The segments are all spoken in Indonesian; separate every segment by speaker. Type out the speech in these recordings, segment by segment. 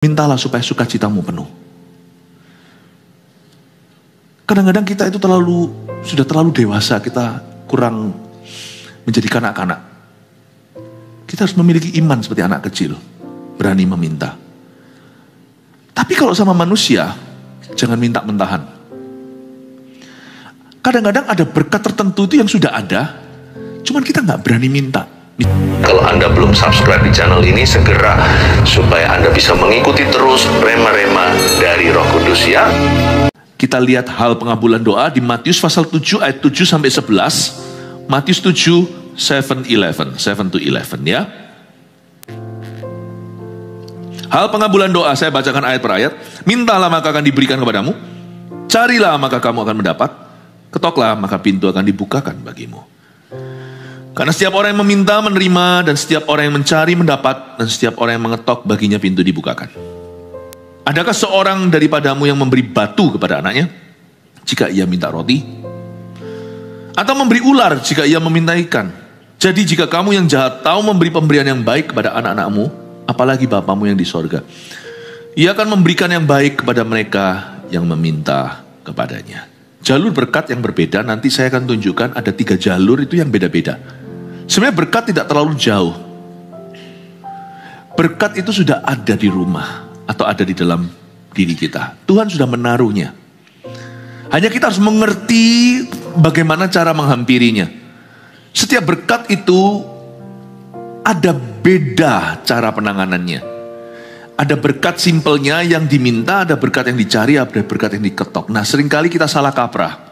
Speaker 1: Mintalah supaya sukacitamu penuh. Kadang-kadang kita itu sudah terlalu dewasa, kita kurang menjadi kanak-kanak. Kita harus memiliki iman seperti anak kecil, berani meminta. Tapi kalau sama manusia, jangan minta mentahan. Kadang-kadang ada berkat tertentu itu yang sudah ada, cuman kita nggak berani minta.
Speaker 2: Kalau Anda belum subscribe di channel ini, segera supaya Anda bisa mengikuti terus rema-rema dari Roh Kudus ya.
Speaker 1: Kita lihat hal pengabulan doa di Matius pasal 7 ayat 7 sampai 11. Matius 7 7 to 11 ya. Hal pengabulan doa, saya bacakan ayat per ayat. Mintalah maka akan diberikan kepadamu. Carilah maka kamu akan mendapat. Ketoklah maka pintu akan dibukakan bagimu. Karena setiap orang yang meminta menerima, dan setiap orang yang mencari mendapat, dan setiap orang yang mengetok baginya pintu dibukakan. Adakah seorang daripadamu yang memberi batu kepada anaknya jika ia minta roti? Atau memberi ular jika ia meminta ikan? Jadi jika kamu yang jahat tahu memberi pemberian yang baik kepada anak-anakmu, apalagi Bapamu yang di sorga, Ia akan memberikan yang baik kepada mereka yang meminta kepadanya. Jalur berkat yang berbeda, nanti saya akan tunjukkan ada 3 jalur itu yang beda-beda. Sebenarnya berkat tidak terlalu jauh. Berkat itu sudah ada di rumah atau ada di dalam diri kita. Tuhan sudah menaruhnya. Hanya kita harus mengerti bagaimana cara menghampirinya. Setiap berkat itu ada beda cara penanganannya. Ada berkat simpelnya yang diminta, ada berkat yang dicari, ada berkat yang diketok. Nah, seringkali kita salah kaprah.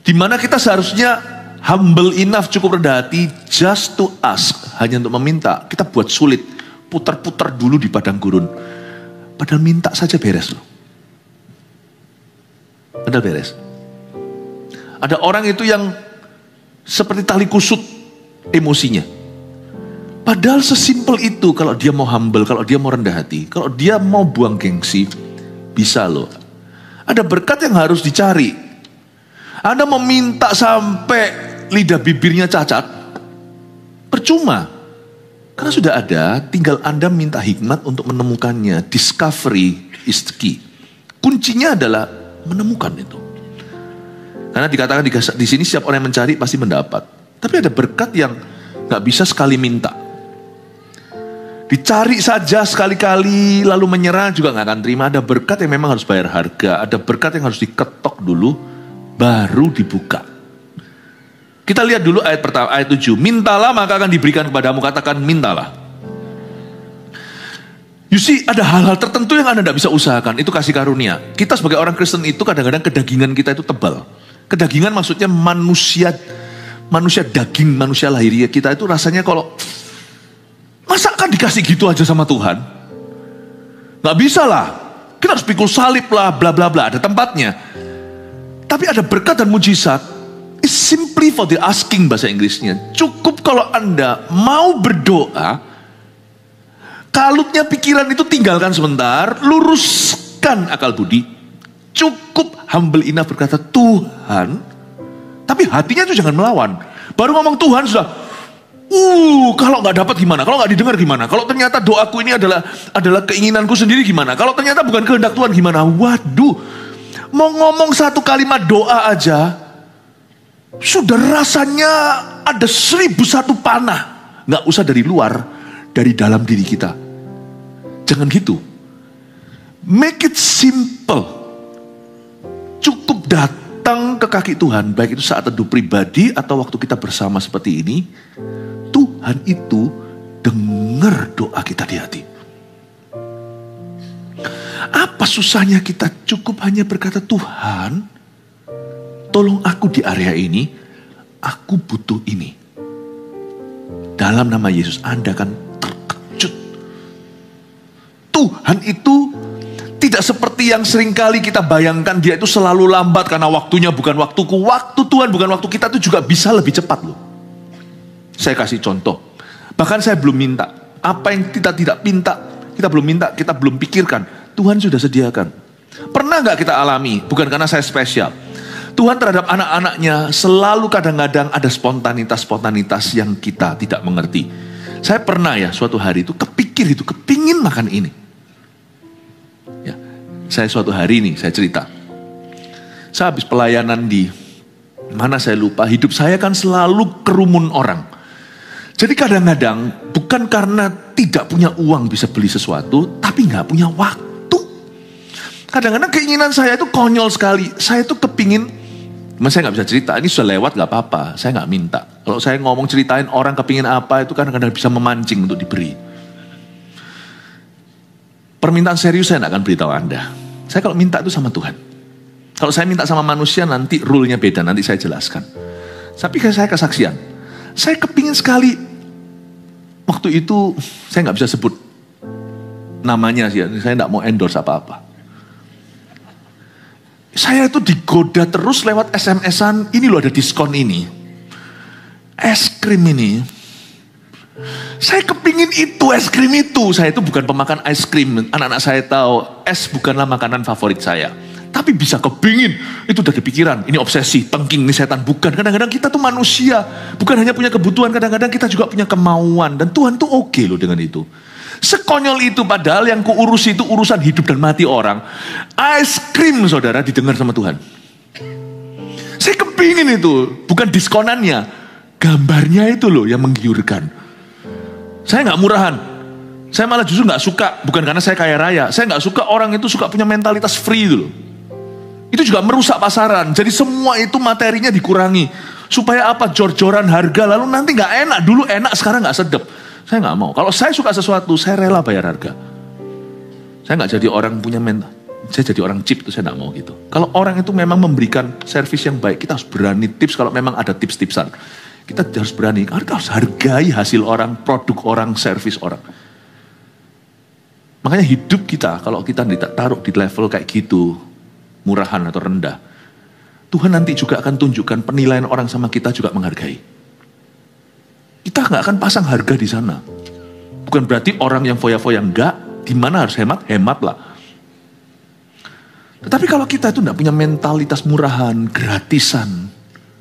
Speaker 1: Di mana kita seharusnya humble enough, cukup rendah hati, just to ask, hanya untuk meminta. Kita buat sulit, putar-putar dulu di padang gurun. Padahal minta saja beres loh. Padahal beres. Ada orang itu yang seperti tali kusut emosinya. Padahal sesimpel itu kalau dia mau humble, kalau dia mau rendah hati, kalau dia mau buang gengsi, bisa loh. Ada berkat yang harus dicari. Anda meminta sampai lidah bibirnya cacat, percuma. Karena sudah ada, tinggal Anda minta hikmat untuk menemukannya. Discovery is the key. Kuncinya adalah menemukan itu. Karena dikatakan di sini setiap orang yang mencari pasti mendapat. Tapi ada berkat yang gak bisa sekali minta. Dicari saja sekali-kali lalu menyerah juga gak akan terima. Ada berkat yang memang harus bayar harga. Ada berkat yang harus diketok dulu baru dibuka. Kita lihat dulu ayat pertama, ayat 7. Mintalah maka akan diberikan kepadamu. Katakan mintalah. You see, ada hal-hal tertentu yang Anda tidak bisa usahakan. Itu kasih karunia. Kita sebagai orang Kristen itu kadang-kadang kedagingan kita itu tebal. Kedagingan maksudnya manusia daging, manusia lahiriah kita itu rasanya kalau masa kan dikasih gitu aja sama Tuhan? Gak bisa lah. Kita harus pikul salib lah, bla bla bla. Ada tempatnya. Tapi ada berkat dan mujizat. It's simply for the asking bahasa Inggrisnya. Cukup kalau Anda mau berdoa, kalutnya pikiran itu tinggalkan sebentar, luruskan akal budi. Cukup humble enough berkata Tuhan, tapi hatinya itu jangan melawan. Baru ngomong Tuhan sudah, kalau nggak dapat gimana? Kalau nggak didengar gimana? Kalau ternyata doaku ini adalah keinginanku sendiri gimana? Kalau ternyata bukan kehendak Tuhan gimana? Waduh, mau ngomong satu kalimat doa aja, sudah rasanya ada 1001 panah. Nggak usah dari luar, dari dalam diri kita. Jangan gitu. Make it simple. Cukup datang ke kaki Tuhan, baik itu saat teduh pribadi atau waktu kita bersama seperti ini. Tuhan itu dengar doa kita di hati. Apa susahnya kita cukup hanya berkata, Tuhan, tolong aku di area ini, aku butuh ini. Dalam nama Yesus, Anda akan terkejut. Tuhan itu tidak seperti yang seringkali kita bayangkan, dia itu selalu lambat karena waktunya bukan waktuku. Waktu Tuhan bukan waktu kita itu juga bisa lebih cepat loh. Saya kasih contoh. Bahkan saya belum minta. Apa yang kita tidak minta, kita belum minta, kita belum pikirkan. Tuhan sudah sediakan. Pernah gak kita alami? Bukan karena saya spesial. Tuhan terhadap anak-anaknya selalu kadang-kadang ada spontanitas-spontanitas yang kita tidak mengerti. Saya pernah ya suatu hari itu kepikir itu, kepingin makan ini. Saya suatu hari nih, saya cerita. Saya habis pelayanan di mana saya lupa, hidup saya kan selalu kerumun orang. Jadi kadang-kadang bukan karena tidak punya uang bisa beli sesuatu, tapi gak punya waktu. Kadang-kadang keinginan saya itu konyol sekali. Saya tuh kepingin, saya gak bisa cerita, ini sudah lewat gak apa-apa, saya gak minta. Kalau saya ngomong ceritain orang kepingin apa, itu kadang-kadang bisa memancing untuk diberi. Permintaan serius saya gak akan beritahu Anda. Saya kalau minta itu sama Tuhan. Kalau saya minta sama manusia nanti rule-nya beda, nanti saya jelaskan. Tapi saya kesaksian. Saya kepingin sekali, waktu itu saya gak bisa sebut namanya sih, saya gak mau endorse apa-apa. Saya itu digoda terus lewat SMS-an, ini loh ada diskon ini. Es krim ini. Saya kepingin itu, es krim itu. Saya itu bukan pemakan es krim. Anak-anak saya tahu, es bukanlah makanan favorit saya. Tapi bisa kepingin, itu udah kepikiran. Ini obsesi, tengking, ini setan. Bukan, kadang-kadang kita tuh manusia. Bukan hanya punya kebutuhan, kadang-kadang kita juga punya kemauan. Dan Tuhan tuh oke loh dengan itu. Sekonyol itu padahal yang kuurus itu urusan hidup dan mati orang. Es krim saudara didengar sama Tuhan. Saya kepingin itu, bukan diskonannya. Gambarnya itu loh yang menggiurkan. Saya gak murahan. Saya malah justru gak suka, bukan karena saya kaya raya. Saya gak suka orang itu suka punya mentalitas free itu loh. Itu juga merusak pasaran. Jadi semua itu materinya dikurangi. Supaya apa? Jor-joran harga. Lalu nanti gak enak. Dulu enak, sekarang gak sedap. Saya gak mau. Kalau saya suka sesuatu, saya rela bayar harga. Saya gak jadi orang punya mental. Saya jadi orang cheap, itu saya gak mau gitu. Kalau orang itu memang memberikan servis yang baik, kita harus berani tips kalau memang ada tips-tipsan. Kita harus berani. Kita harus hargai hasil orang, produk orang, servis orang. Makanya hidup kita, kalau kita taruh di level kayak gitu, murahan atau rendah, Tuhan nanti juga akan tunjukkan penilaian orang sama kita juga menghargai. Kita nggak akan pasang harga di sana. Bukan berarti orang yang foya-foya enggak, di mana harus hemat, hematlah. Tetapi kalau kita itu nggak punya mentalitas murahan, gratisan,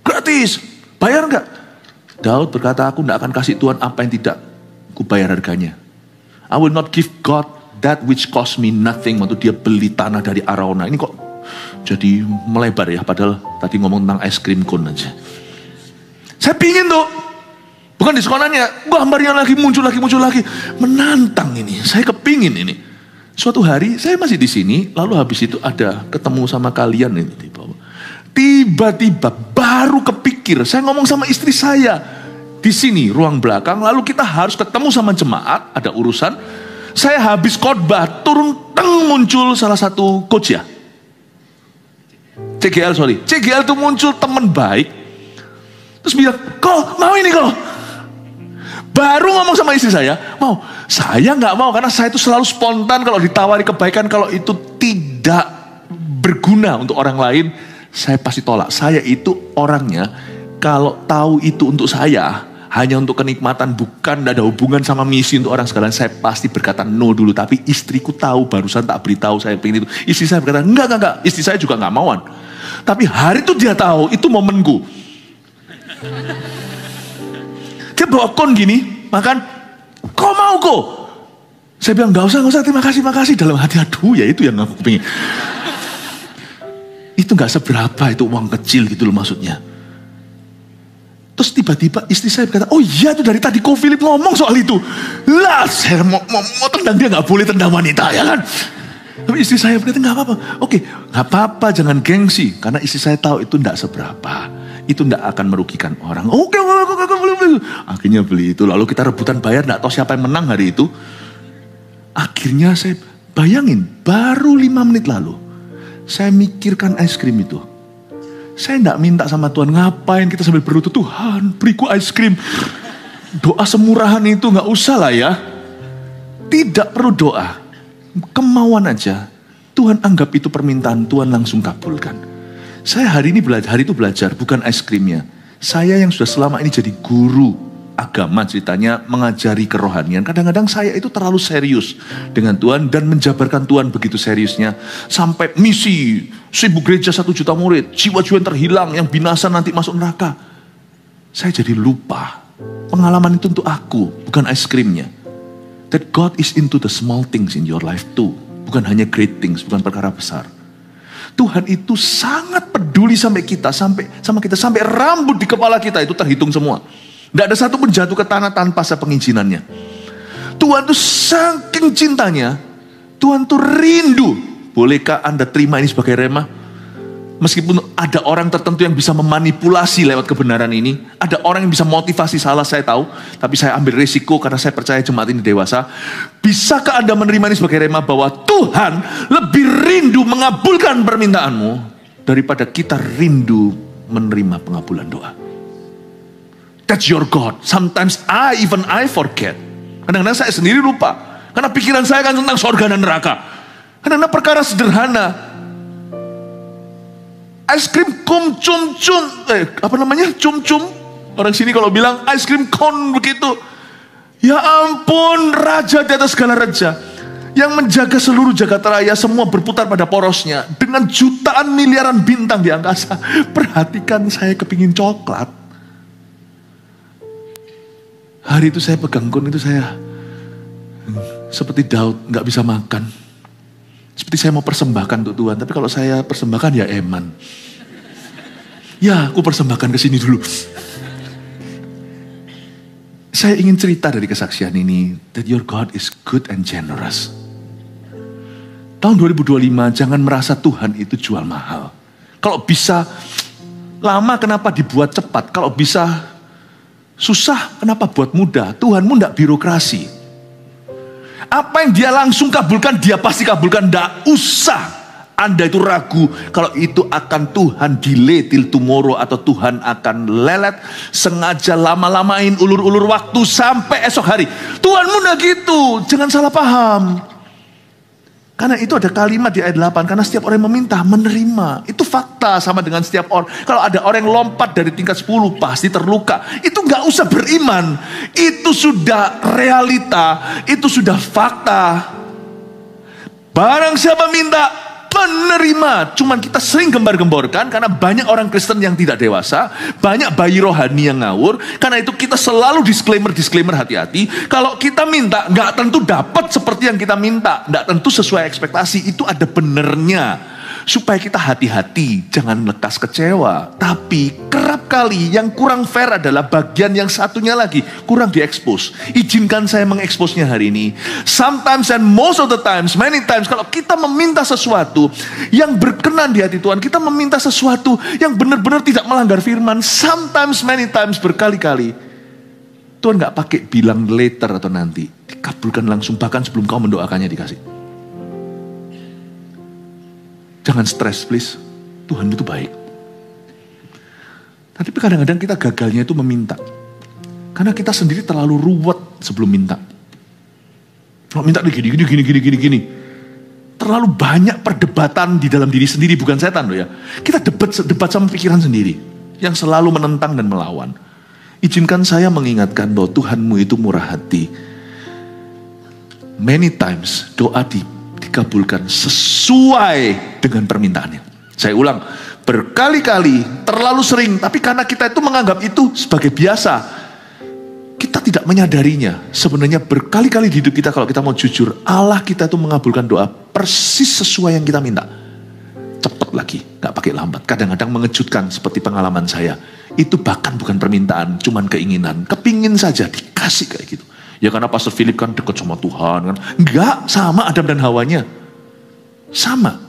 Speaker 1: gratis, bayar nggak? Daud berkata, aku nggak akan kasih Tuhan apa yang tidak kubayar harganya. I will not give God that which cost me nothing. Waktu dia beli tanah dari Arauna. Ini kok jadi melebar ya. Padahal tadi ngomong tentang ice cream cone aja. Saya pingin tuh. Bukan diskonannya. Gambarnya lagi muncul lagi. Menantang ini. Saya kepingin ini. Suatu hari saya masih di sini. Lalu habis itu ada ketemu sama kalian ini di bawah. Tiba-tiba baru kepikir. Saya ngomong sama istri saya. Di sini ruang belakang. Lalu kita harus ketemu sama jemaat. Ada urusan. Saya habis khotbah, turun muncul salah satu coach ya. CGL itu muncul teman baik. Terus bilang, kok mau ini kok? Baru ngomong sama istri saya, mau. Saya gak mau karena saya itu selalu spontan kalau ditawari kebaikan. Kalau itu tidak berguna untuk orang lain, saya pasti tolak. Saya itu orangnya, kalau tahu itu untuk saya, hanya untuk kenikmatan, bukan ada hubungan sama misi untuk orang sekalian, saya pasti berkata no dulu. Tapi istriku tahu, barusan tak beritahu saya pengen itu. Istri saya berkata, enggak. Istri saya juga gak mauan. Tapi hari itu dia tahu, itu momenku. Dia bawa kon gini, makan, kau mau kok? Saya bilang, gak usah, terima kasih. Dalam hati, aduh ya itu yang aku pengen. Itu gak seberapa, itu uang kecil gitu loh maksudnya. Terus tiba-tiba istri saya berkata, oh iya itu dari tadi kau Philip ngomong soal itu. Lah saya mau tendang dia, gak boleh tendang wanita ya kan. Tapi istri saya berkata gak apa-apa. Oke, gak apa-apa, jangan gengsi. Karena istri saya tahu itu gak seberapa. Itu gak akan merugikan orang. Oke, beli. Akhirnya beli itu. Lalu kita rebutan bayar, gak tahu siapa yang menang hari itu. Akhirnya saya bayangin, baru 5 menit lalu. Saya mikirkan es krim itu. Saya tidak minta sama Tuhan, ngapain kita sambil berlutut, Tuhan beriku es krim. Doa semurahan itu gak usah lah ya. Tidak perlu doa. Kemauan aja. Tuhan anggap itu permintaan, Tuhan langsung kabulkan. Saya hari itu belajar, bukan es krimnya. Saya yang sudah selama ini jadi guru agama ceritanya, mengajari kerohanian. Kadang-kadang saya itu terlalu serius dengan Tuhan dan menjabarkan Tuhan begitu seriusnya. Sampai misi, 1000 gereja 1 juta murid, jiwa-jiwa yang terhilang, yang binasa nanti masuk neraka. Saya jadi lupa. Pengalaman itu untuk aku, bukan es krimnya. That God is into the small things in your life too. bukan hanya great things, bukan perkara besar. Tuhan itu sangat peduli sampai kita, sama kita, sampai rambut di kepala kita itu terhitung semua. Tidak ada satu pun jatuh ke tanah tanpa sepengijinannya. Tuhan itu saking cintanya, Tuhan itu rindu. Bolehkah Anda terima ini sebagai rema? Meskipun ada orang tertentu yang bisa memanipulasi lewat kebenaran ini, ada orang yang bisa motivasi salah, saya tahu, tapi saya ambil risiko karena saya percaya jemaat ini dewasa. Bisakah Anda menerima ini sebagai rema bahwa Tuhan lebih rindu mengabulkan permintaanmu daripada kita rindu menerima pengabulan doa? That's your God. Sometimes I forget. Kadang-kadang saya sendiri lupa, karena pikiran saya kan tentang surga dan neraka. Kadang-kadang perkara sederhana, es krim cum-cum, cum-cum. Orang sini kalau bilang es krim kon begitu. Ya ampun, raja di atas segala raja, yang menjaga seluruh jagat raya, semua berputar pada porosnya, dengan jutaan miliaran bintang di angkasa. Perhatikan, saya kepingin coklat. Hari itu saya pegang kon itu, saya seperti Daud, gak bisa makan. Seperti saya mau persembahkan untuk Tuhan, tapi kalau saya persembahkan ya eman. Ya, aku persembahkan ke sini dulu. Saya ingin cerita dari kesaksian ini, that your God is good and generous. Tahun 2025, jangan merasa Tuhan itu jual mahal. Kalau bisa lama, kenapa dibuat cepat? Kalau bisa susah, kenapa buat mudah? Tuhanmu tidak birokrasi. Apa yang dia langsung kabulkan, dia pasti kabulkan. Tidak usah Anda itu ragu kalau itu akan Tuhan delay till tomorrow, atau Tuhan akan lelet, sengaja lama-lamain, ulur-ulur waktu sampai esok hari. Tuhanmu tidak gitu, jangan salah paham. Karena itu ada kalimat di ayat 8, karena setiap orang yang meminta, menerima. Itu fakta, sama dengan setiap orang. Kalau ada orang yang lompat dari tingkat 10, pasti terluka. Itu gak usah beriman. Itu sudah realita, itu sudah fakta. Barang siapa minta, menerima. Cuman kita sering gembar-gemborkan, karena banyak orang Kristen yang tidak dewasa, banyak bayi rohani yang ngawur. Karena itu kita selalu disclaimer, hati-hati. Kalau kita minta, gak tentu dapat seperti yang kita minta, gak tentu sesuai ekspektasi. Itu ada benernya, supaya kita hati-hati, jangan lekas kecewa. Tapi kerap kali yang kurang fair adalah bagian yang satunya lagi, kurang diekspos. Izinkan saya mengeksposnya hari ini. Sometimes and most of the times, many times, kalau kita meminta sesuatu yang berkenan di hati Tuhan, kita meminta sesuatu yang benar-benar tidak melanggar firman, sometimes, many times, berkali-kali, Tuhan gak pakai bilang later atau nanti, dikabulkan langsung, bahkan sebelum kau mendoakannya dikasih. Jangan stres, please. Tuhan itu baik. Tapi kadang-kadang kita gagalnya itu meminta. Karena kita sendiri terlalu ruwet sebelum minta. Kalau minta gini. Terlalu banyak perdebatan di dalam diri sendiri, bukan setan loh ya. Kita debat sama pikiran sendiri, yang selalu menentang dan melawan. Izinkan saya mengingatkan bahwa Tuhanmu itu murah hati. Many times doa dikabulkan sesuai dengan permintaannya. Saya ulang, berkali-kali, terlalu sering, tapi karena kita itu menganggap itu sebagai biasa, kita tidak menyadarinya. Sebenarnya berkali-kali di hidup kita, kalau kita mau jujur, Allah kita itu mengabulkan doa persis sesuai yang kita minta. Cepat lagi, gak pakai lambat. Kadang-kadang mengejutkan seperti pengalaman saya. Itu bahkan bukan permintaan, cuman keinginan. Kepingin saja dikasih kayak gitu. Ya karena Pastor Philip kan dekat sama Tuhan kan. Enggak, sama Adam dan Hawanya. Sama.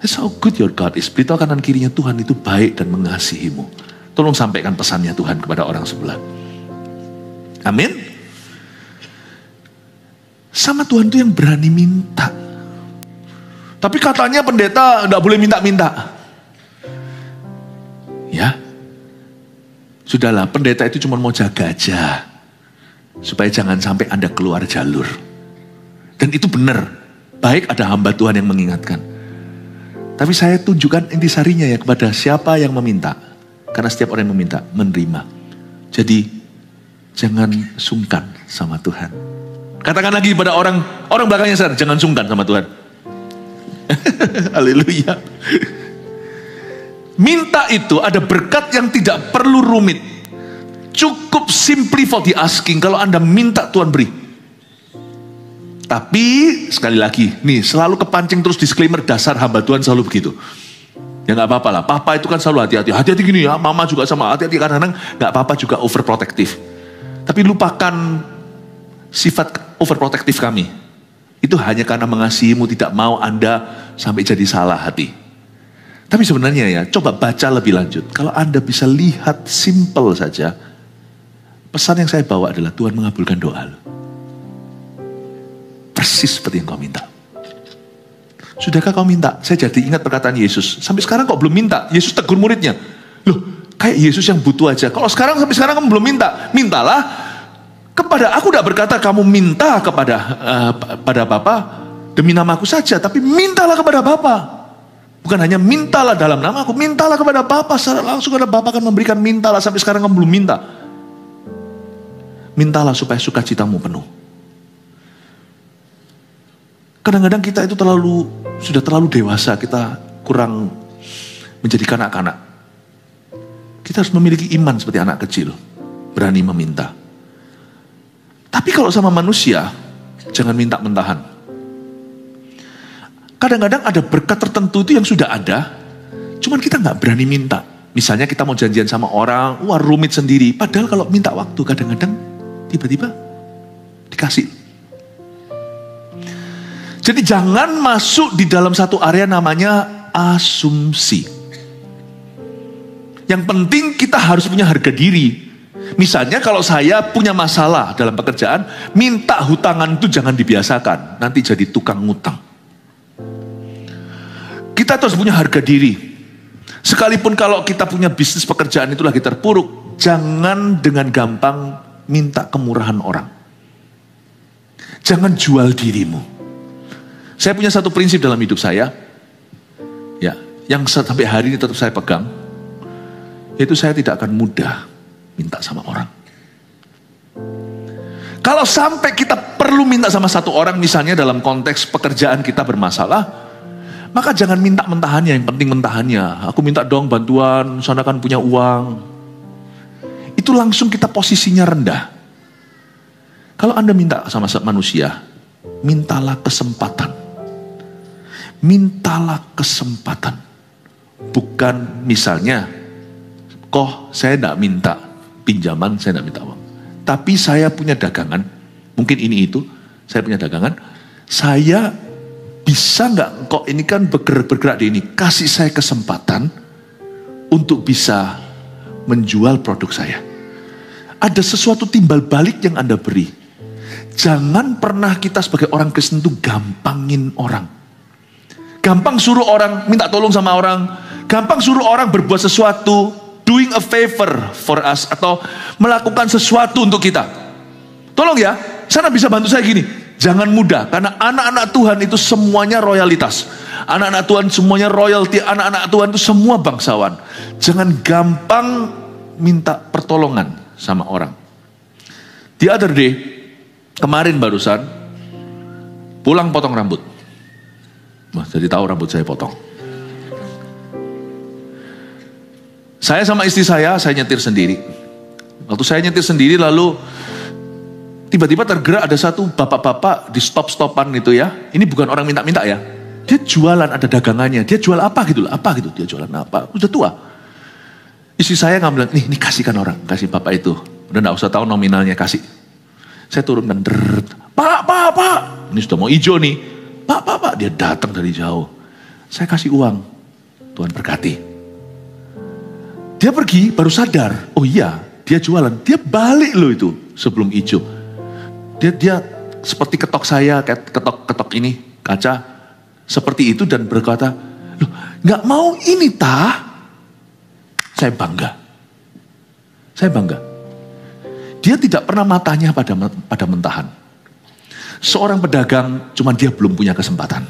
Speaker 1: That's how good your God is. Beritahu kanan kirinya, Tuhan itu baik dan mengasihimu. Tolong sampaikan pesannya Tuhan kepada orang sebelah. Amin. Sama Tuhan itu yang berani minta. Tapi katanya pendeta enggak boleh minta-minta. Ya. Sudahlah, pendeta itu cuma mau jaga aja. Supaya jangan sampai Anda keluar jalur. Dan itu benar. Baik ada hamba Tuhan yang mengingatkan. Tapi saya tunjukkan intisarinya ya kepada siapa yang meminta. Karena setiap orang yang meminta, menerima. Jadi jangan sungkan sama Tuhan. Katakan lagi pada orang belakangnya sana, jangan sungkan sama Tuhan. Haleluya. Minta itu ada berkat yang tidak perlu rumit. Cukup simply for the asking. Kalau Anda minta, Tuhan beri. Tapi sekali lagi, nih selalu kepancing terus disclaimer dasar hamba Tuhan selalu begitu. Ya nggak apa-apa lah, papa itu kan selalu hati-hati. Hati-hati gini ya, mama juga sama hati-hati. Kadang-kadang nggak apa-apa juga overprotective. Tapi lupakan sifat overprotective kami. Itu hanya karena mengasihimu tidak mau Anda sampai jadi salah hati. Tapi sebenarnya ya, coba baca lebih lanjut. Kalau Anda bisa lihat simple saja, pesan yang saya bawa adalah Tuhan mengabulkan doa lo. Persis seperti yang kau minta. Sudahkah kau minta? Saya jadi ingat perkataan Yesus. Sampai sekarang kok belum minta? Yesus tegur muridnya. Loh, kayak Yesus yang butuh aja. Kalau sampai sekarang kamu belum minta, mintalah kepada aku. Tidak berkata kamu minta pada Bapa demi namaku saja, tapi mintalah kepada Bapa. Bukan hanya mintalah dalam nama aku, mintalah kepada Bapa secara langsung. Kepada Bapa akan memberikan. Mintalah, sampai sekarang kamu belum minta. Mintalah supaya sukacitamu penuh. Kadang-kadang kita itu sudah terlalu dewasa, kita kurang menjadi kanak-kanak. Kita harus memiliki iman seperti anak kecil, berani meminta. Tapi kalau sama manusia, jangan minta mentahan. Kadang-kadang ada berkat tertentu itu yang sudah ada, cuman kita nggak berani minta. Misalnya kita mau janjian sama orang, wah rumit sendiri. Padahal kalau minta waktu, kadang-kadang tiba-tiba dikasih. Jadi jangan masuk di dalam satu area namanya asumsi. Yang penting kita harus punya harga diri. Misalnya kalau saya punya masalah dalam pekerjaan, minta hutangan itu jangan dibiasakan. Nanti jadi tukang ngutang. Kita harus punya harga diri. Sekalipun kalau kita punya bisnis pekerjaan itu lagi terpuruk, jangan dengan gampang minta kemurahan orang. Jangan jual dirimu. Saya punya satu prinsip dalam hidup saya, ya, yang sampai hari ini tetap saya pegang, yaitu saya tidak akan mudah minta sama orang. Kalau sampai kita perlu minta sama satu orang, misalnya dalam konteks pekerjaan kita bermasalah, maka jangan minta mentahannya, yang penting mentahannya. Aku minta dong bantuan, sana kan punya uang. Itu langsung kita posisinya rendah. Kalau Anda minta sama manusia, mintalah kesempatan. Mintalah kesempatan. Bukan misalnya, saya tidak minta pinjaman, saya tidak minta uang. Tapi saya punya dagangan, mungkin ini itu, saya punya dagangan, saya bisa nggak, ini kan bergerak di ini, kasih saya kesempatan untuk bisa menjual produk saya. Ada sesuatu timbal balik yang Anda beri. Jangan pernah kita sebagai orang Kristen itu gampangin orang. Gampang suruh orang minta tolong sama orang. Gampang suruh orang berbuat sesuatu, doing a favor for us, atau melakukan sesuatu untuk kita. Tolong ya, sana bisa bantu saya gini. Jangan mudah, karena anak-anak Tuhan itu semuanya royalitas. Anak-anak Tuhan semuanya royalty, anak-anak Tuhan itu semua bangsawan. Jangan gampang minta pertolongan sama orang. The other day, kemarin barusan, pulang potong rambut. Jadi tahu rambut saya potong. Saya sama istri saya nyetir sendiri. Waktu saya nyetir sendiri lalu tiba-tiba tergerak ada satu bapak-bapak di stop-stopan gitu ya. Ini bukan orang minta-minta ya. Dia jualan, ada dagangannya. Dia jual apa gitu loh. Apa gitu, dia jualan apa. Udah tua. Istri saya ngambil, nih kasihkan orang. Kasih bapak itu. Udah gak usah tahu nominalnya, kasih. Saya turunkan. Pak. Ini sudah mau hijau nih. Pak, dia datang dari jauh. Saya kasih uang. Tuhan berkati. Dia pergi, baru sadar. Oh iya, dia jualan. Dia balik loh itu sebelum hijau. Dia seperti ketok saya, kayak ketok ini, kaca. Seperti itu dan berkata, loh gak mau ini tah? Saya bangga. Dia tidak pernah matanya pada mentahan. Seorang pedagang, cuman dia belum punya kesempatan.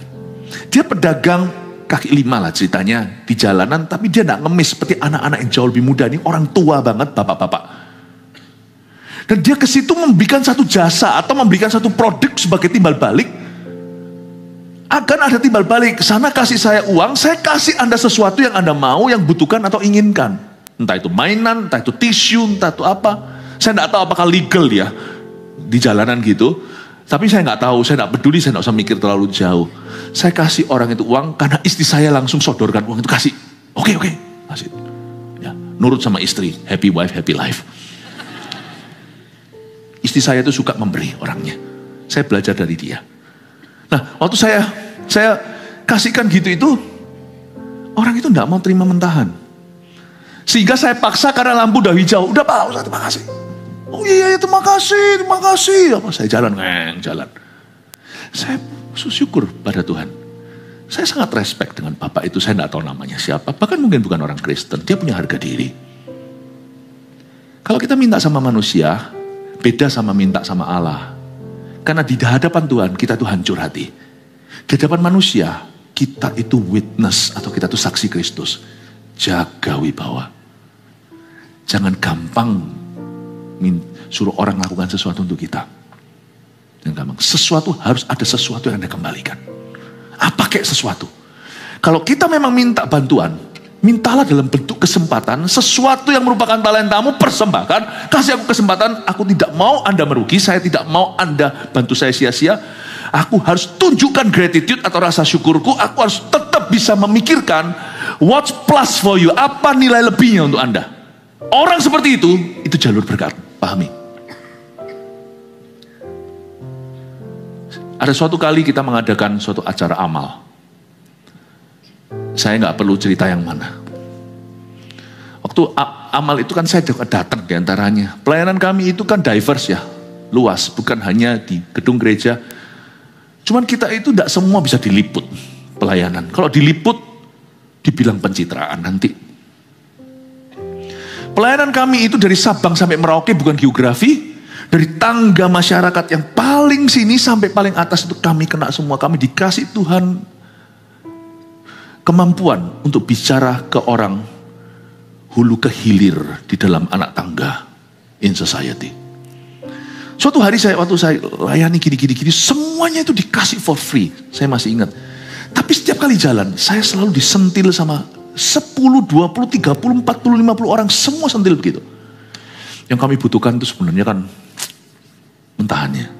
Speaker 1: Dia pedagang kaki lima lah ceritanya di jalanan, tapi dia tidak ngemis seperti anak-anak yang jauh lebih muda. Ini orang tua banget, bapak-bapak. Dan dia ke situ memberikan satu jasa atau memberikan satu produk sebagai timbal balik. Akan ada timbal balik. Sana kasih saya uang, saya kasih Anda sesuatu yang Anda mau, yang butuhkan atau inginkan. Entah itu mainan, entah itu tisu, entah itu apa. Saya tidak tahu apakah legal ya di jalanan gitu. Tapi saya nggak tahu, saya nggak peduli, saya nggak usah mikir terlalu jauh. Saya kasih orang itu uang karena istri saya langsung sodorkan uang itu, kasih. Oke, kasih. Ya, nurut sama istri, happy wife, happy life. Istri saya itu suka memberi orangnya. Saya belajar dari dia. Nah, waktu saya kasihkan gitu itu, orang itu nggak mau terima mentahan. Sehingga saya paksa karena lampu udah hijau. Udah Pak, Ustaz, terima kasih. Oh iya, terima kasih. Apa, saya jalan. Saya syukur pada Tuhan. Saya sangat respect dengan Bapak itu. Saya tidak tahu namanya siapa. Bahkan mungkin bukan orang Kristen. Dia punya harga diri. Kalau kita minta sama manusia, beda sama minta sama Allah. Karena di hadapan Tuhan, kita tuh hancur hati. Di hadapan manusia, kita itu witness atau kita tuh saksi Kristus. Jaga wibawa. Jangan gampang suruh orang lakukan sesuatu untuk kita. Jangan gampang. Sesuatu harus ada sesuatu yang Anda kembalikan. Apa kayak sesuatu? Kalau kita memang minta bantuan, mintalah dalam bentuk kesempatan, sesuatu yang merupakan talentamu, persembahkan, kasih aku kesempatan, aku tidak mau Anda merugi, saya tidak mau Anda bantu saya sia-sia, aku harus tunjukkan gratitude atau rasa syukurku, aku harus tetap bisa memikirkan, what's plus for you, apa nilai lebihnya untuk Anda. Orang seperti itu jalur berkat, pahami. Ada suatu kali kita mengadakan suatu acara amal. Saya nggak perlu cerita yang mana. Waktu amal itu kan saya juga datang diantaranya. Pelayanan kami itu kan diverse ya, luas, bukan hanya di gedung gereja. Cuman kita itu tidak semua bisa diliput pelayanan. Kalau diliput, dibilang pencitraan nanti. Pelayanan kami itu dari Sabang sampai Merauke bukan geografi. Dari tangga masyarakat yang paling sini sampai paling atas itu kami kena semua. Kami dikasih Tuhan kemampuan untuk bicara ke orang hulu ke hilir di dalam anak tangga in society. Suatu hari waktu saya layani gini, semuanya itu dikasih for free. Saya masih ingat. Tapi setiap kali jalan, saya selalu disentil sama 10, 20, 30, 40, 50 orang. Semua sentil begitu. Yang kami butuhkan itu sebenarnya kan mentahannya.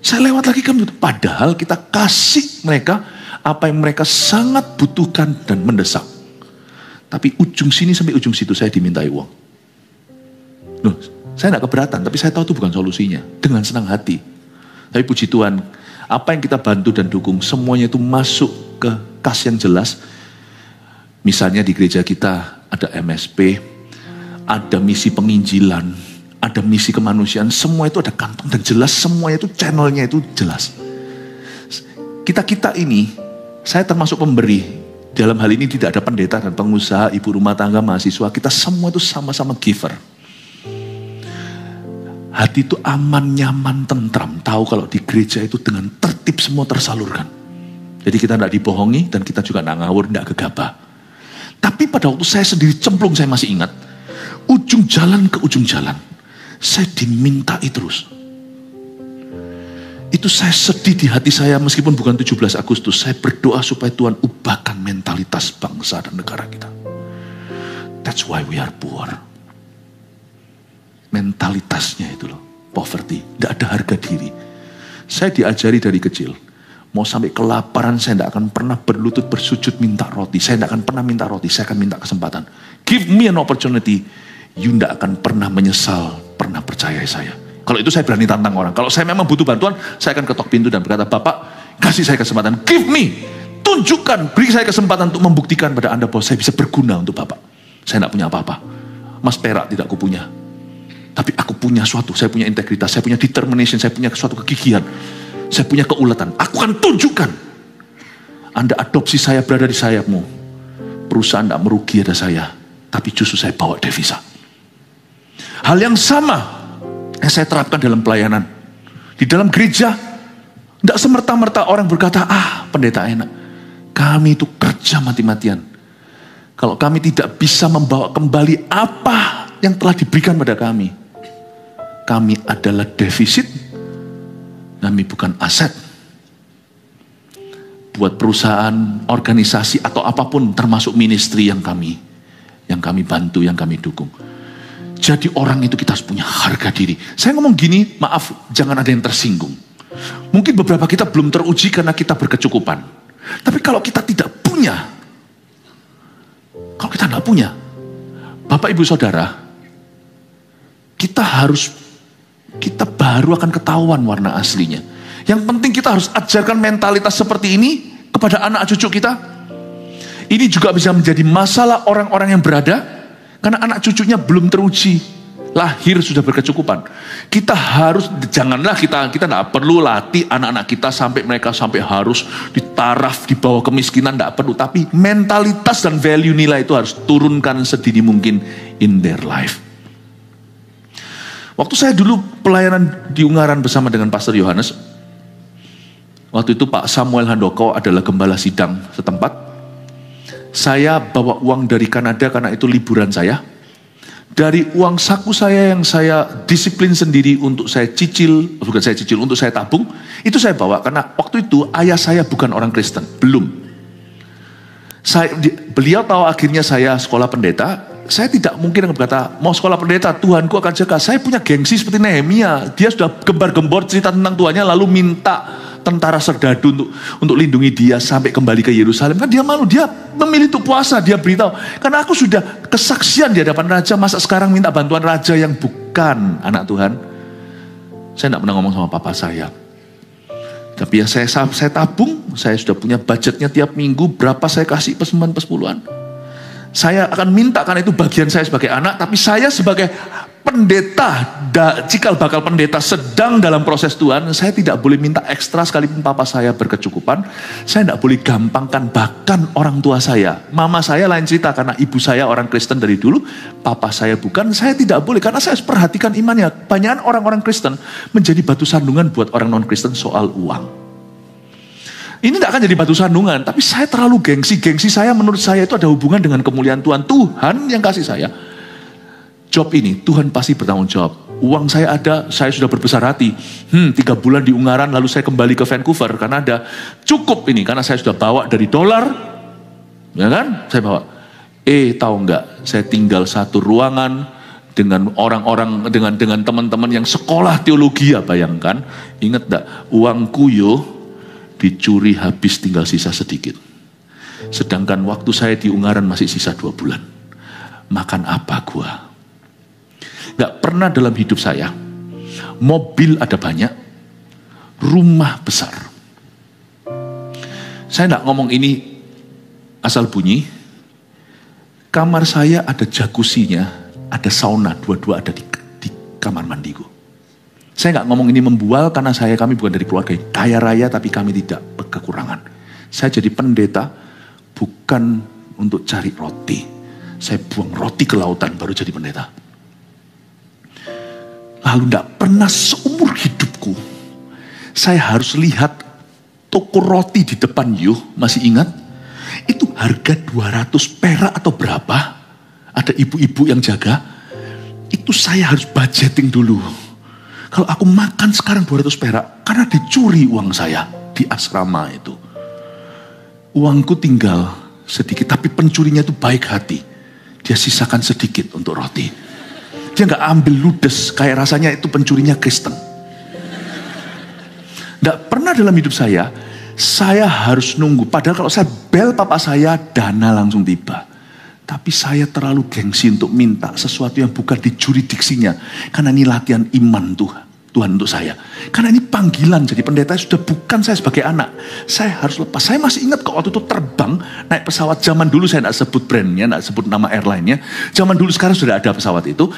Speaker 1: Saya lewat lagi kan, padahal kita kasih mereka apa yang mereka sangat butuhkan dan mendesak. Tapi ujung sini sampai ujung situ saya dimintai uang. Loh, saya tidak keberatan, tapi saya tahu itu bukan solusinya. Dengan senang hati. Tapi puji Tuhan, apa yang kita bantu dan dukung, semuanya itu masuk ke kas yang jelas. Misalnya di gereja kita ada MSP, ada misi penginjilan, ada misi kemanusiaan, semua itu ada kantong dan jelas, semuanya itu channelnya itu jelas. Kita ini, saya termasuk pemberi. Dalam hal ini tidak ada pendeta dan pengusaha, ibu rumah tangga, mahasiswa. Kita semua itu sama-sama giver. Hati itu aman, nyaman, tentram. Tahu kalau di gereja itu dengan tertib semua tersalurkan. Jadi kita tidak dibohongi dan kita juga tidak ngawur, tidak gegabah. Tapi pada waktu saya sendiri cemplung, saya masih ingat. Ujung jalan ke ujung jalan. Saya dimintai terus. Itu saya sedih di hati saya meskipun bukan 17 Agustus. Saya berdoa supaya Tuhan ubahkan mentalitas bangsa dan negara kita. That's why we are poor. Mentalitasnya itu loh. Poverty. Tidak ada harga diri. Saya diajari dari kecil. Mau sampai kelaparan saya tidak akan pernah berlutut bersujud minta roti. Saya tidak akan pernah minta roti. Saya akan minta kesempatan. Give me an opportunity. You tidak akan pernah menyesal. Pernah percaya saya. Kalau itu saya berani tantang orang. Kalau saya memang butuh bantuan, saya akan ketok pintu dan berkata, Bapak, kasih saya kesempatan. Give me. Tunjukkan. Beri saya kesempatan untuk membuktikan pada Anda bahwa saya bisa berguna untuk Bapak. Saya tidak punya apa-apa. Mas perak tidak aku punya. Tapi aku punya suatu. Saya punya integritas. Saya punya determination. Saya punya suatu kegigihan. Saya punya keuletan. Aku akan tunjukkan. Anda adopsi saya berada di sayapmu. Perusahaan tidak merugi ada saya. Tapi justru saya bawa devisa. Hal yang sama yang saya terapkan dalam pelayanan. Di dalam gereja, tidak semerta-merta orang berkata, pendeta enak. Kami itu kerja mati-matian. Kalau kami tidak bisa membawa kembali apa yang telah diberikan pada kami adalah defisit, kami bukan aset. Buat perusahaan, organisasi, atau apapun termasuk ministry yang kami bantu, yang kami dukung. jadi orang itu kita harus punya harga diri. Saya ngomong gini, maaf, jangan ada yang tersinggung. Mungkin beberapa kita belum teruji karena kita berkecukupan. Tapi kalau kita tidak punya, kalau kita tidak punya, Bapak Ibu Saudara, kita baru akan ketahuan warna aslinya. Yang penting kita harus ajarkan mentalitas seperti ini kepada anak cucu kita. Ini juga bisa menjadi masalah orang-orang yang berada, karena anak cucunya belum teruji, lahir sudah berkecukupan. Kita harus, janganlah kita tidak perlu latih anak-anak kita sampai mereka harus ditaraf di bawah kemiskinan, tidak perlu. Tapi mentalitas dan value nilai itu harus turunkan sedini mungkin in their life. Waktu saya dulu pelayanan di Ungaran bersama dengan Pastor Yohanes, waktu itu Pak Samuel Handoko adalah gembala sidang setempat. Saya bawa uang dari Kanada karena itu liburan saya. Dari uang saku saya yang saya disiplin sendiri untuk saya cicil, untuk saya tabung, itu saya bawa karena waktu itu ayah saya bukan orang Kristen, belum. Beliau tahu akhirnya saya sekolah pendeta, saya tidak mungkin berkata, mau sekolah pendeta, Tuhanku akan jaga. Saya punya gengsi seperti Nehemia, dia sudah gembar-gembor cerita tentang Tuhannya, lalu minta tentara serdadu untuk lindungi dia sampai kembali ke Yerusalem. Kan dia malu, dia memilih untuk puasa, dia beritahu, karena aku sudah kesaksian di hadapan raja, masa sekarang minta bantuan raja yang bukan anak Tuhan. Saya tidak pernah ngomong sama papa saya. Tapi ya saya tabung, saya sudah punya budgetnya tiap minggu, berapa saya kasih pesepuluhan. Saya akan minta, karena itu bagian saya sebagai anak, tapi saya sebagai pendeta, cikal bakal pendeta sedang dalam proses Tuhan, saya tidak boleh minta ekstra sekalipun papa saya berkecukupan. Saya tidak boleh gampangkan, bahkan orang tua saya. Mama saya lain cerita, karena ibu saya orang Kristen dari dulu, papa saya bukan. Saya tidak boleh, karena saya harus perhatikan imannya. Banyak orang-orang Kristen menjadi batu sandungan buat orang non-Kristen soal uang. Ini tidak akan jadi batu sandungan, tapi saya terlalu gengsi. Gengsi saya menurut saya itu ada hubungan dengan kemuliaan Tuhan. Tuhan yang kasih saya job ini, Tuhan pasti bertanggung jawab. Uang saya ada, saya sudah berbesar hati. 3 bulan di Ungaran, lalu saya kembali ke Vancouver, Kanada. Cukup ini, karena saya sudah bawa dari dolar. Ya kan? Saya bawa. Tahu nggak? Saya tinggal satu ruangan dengan orang-orang, dengan teman-teman yang sekolah teologi ya, bayangkan. Ingat nggak? Uangku dicuri habis, tinggal sisa sedikit. Sedangkan waktu saya di Ungaran masih sisa 2 bulan. Makan apa gua? Gak pernah dalam hidup saya, mobil ada banyak, rumah besar. Saya gak ngomong ini asal bunyi. Kamar saya ada jacuzzinya, ada sauna, dua-dua ada di kamar mandiku. Saya gak ngomong ini membual, karena kami bukan dari keluarga kaya raya, tapi kami tidak berkekurangan. Saya jadi pendeta bukan untuk cari roti. Saya buang roti ke lautan baru jadi pendeta. Lalu tidak pernah seumur hidupku saya harus lihat toko roti di depan masih ingat? Itu harga 200 perak atau berapa? Ada ibu-ibu yang jaga. Itu saya harus budgeting dulu. Kalau aku makan sekarang 200 perak, karena dicuri uang saya di asrama itu. Uangku tinggal sedikit, tapi pencurinya itu baik hati. Dia sisakan sedikit untuk roti. Dia gak ambil ludes, kayak rasanya itu pencurinya Kristen. Gak pernah dalam hidup saya harus nunggu. Padahal kalau saya bel papa saya, dana langsung tiba. Tapi saya terlalu gengsi untuk minta sesuatu yang bukan di juridiksinya. Karena ini latihan iman Tuhan untuk saya. Karena ini panggilan jadi pendeta, sudah bukan saya sebagai anak. Saya harus lepas. Saya masih ingat kok waktu itu terbang, naik pesawat. Zaman dulu saya tidak sebut brandnya, tidak sebut nama airline-nya. Zaman dulu, sekarang sudah ada pesawat itu.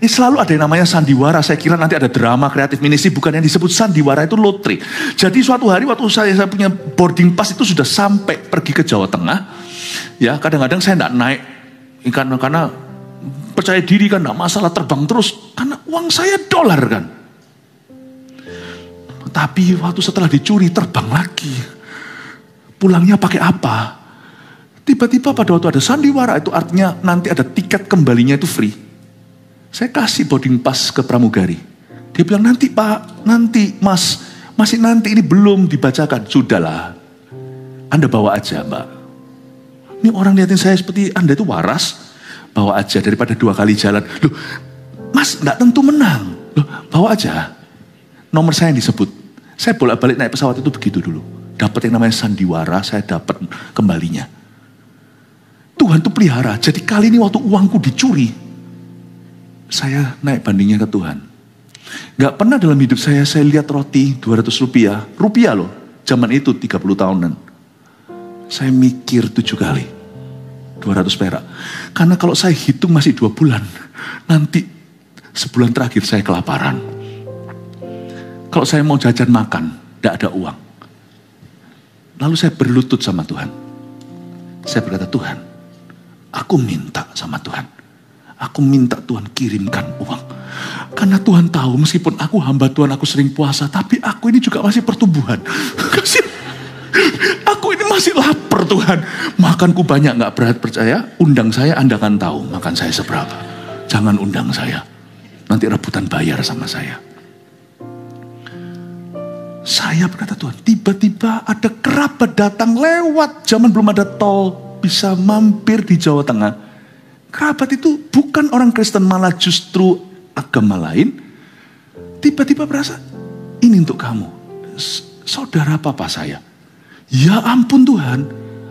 Speaker 1: Selalu ada yang namanya sandiwara. Saya kira nanti ada drama kreatif ministry, bukan yang disebut sandiwara itu lotre. Jadi suatu hari waktu saya punya boarding pass itu sudah sampai pergi ke Jawa Tengah. Ya, kadang-kadang saya tidak naik karena percaya diri kan, tidak masalah terbang terus. Karena uang saya dolar kan. Tapi waktu setelah dicuri terbang lagi. Pulangnya pakai apa? Tiba-tiba pada waktu ada sandiwara, itu artinya nanti ada tiket kembalinya itu free. Saya kasih boarding pass ke pramugari. Dia bilang, nanti Pak, nanti Mas, masih nanti, ini belum dibacakan. Sudahlah, Anda bawa aja Mbak. Ini orang lihatin saya seperti Anda itu waras, bawa aja daripada 2 kali jalan. Loh, Mas, enggak tentu menang. Loh, bawa aja. Nomor saya yang disebut. Saya bolak-balik naik pesawat itu begitu dulu. Dapat yang namanya sandiwara, saya dapat kembalinya. Tuhan tuh pelihara. Jadi kali ini waktu uangku dicuri, saya naik bandingnya ke Tuhan. Gak pernah dalam hidup saya lihat roti 200 rupiah. Rupiah loh, zaman itu 30 tahunan. Saya mikir 7 kali. 200 perak. Karena kalau saya hitung masih 2 bulan. Nanti sebulan terakhir saya kelaparan. Kalau saya mau jajan makan, gak ada uang. Lalu saya berlutut sama Tuhan. Saya berkata, Tuhan, aku minta sama Tuhan. Aku minta Tuhan kirimkan uang. Karena Tuhan tahu meskipun aku hamba Tuhan, aku sering puasa. Tapi aku ini juga masih pertumbuhan. Aku ini masih lapar Tuhan. Makanku banyak gak berat percaya. Undang saya, Anda kan tahu makan saya seberapa. Jangan undang saya. Nanti rebutan bayar sama saya. Saya berkata, Tuhan, tiba-tiba ada kerabat datang lewat. Zaman belum ada tol, bisa mampir di Jawa Tengah. Kerabat itu bukan orang Kristen, malah justru agama lain. Tiba-tiba berasa, ini untuk kamu. Saudara papa saya. Ya ampun Tuhan.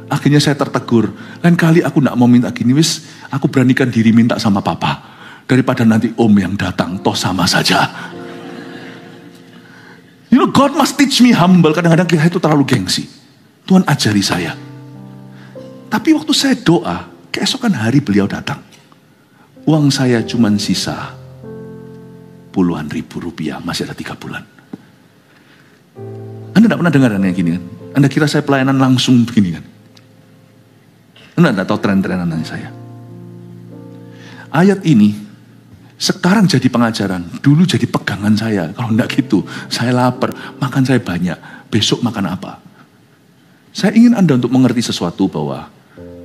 Speaker 1: Akhirnya saya tertegur. Lain kali aku gak mau minta gini, wis aku beranikan diri minta sama papa. Daripada nanti om yang datang, toh sama saja. You know, God must teach me humble. Kadang-kadang kita itu terlalu gengsi. Tuhan ajari saya. Tapi waktu saya doa, keesokan hari beliau datang. Uang saya cuma sisa puluhan ribu rupiah, masih ada 3 bulan. Anda tidak pernah dengar yang gini kan? Anda kira saya pelayanan langsung begini kan? Anda tidak tahu tren-trenan saya. Ayat ini sekarang jadi pengajaran, dulu jadi pegangan saya. Kalau enggak gitu, saya lapar, makan saya banyak, besok makan apa? Saya ingin Anda untuk mengerti sesuatu bahwa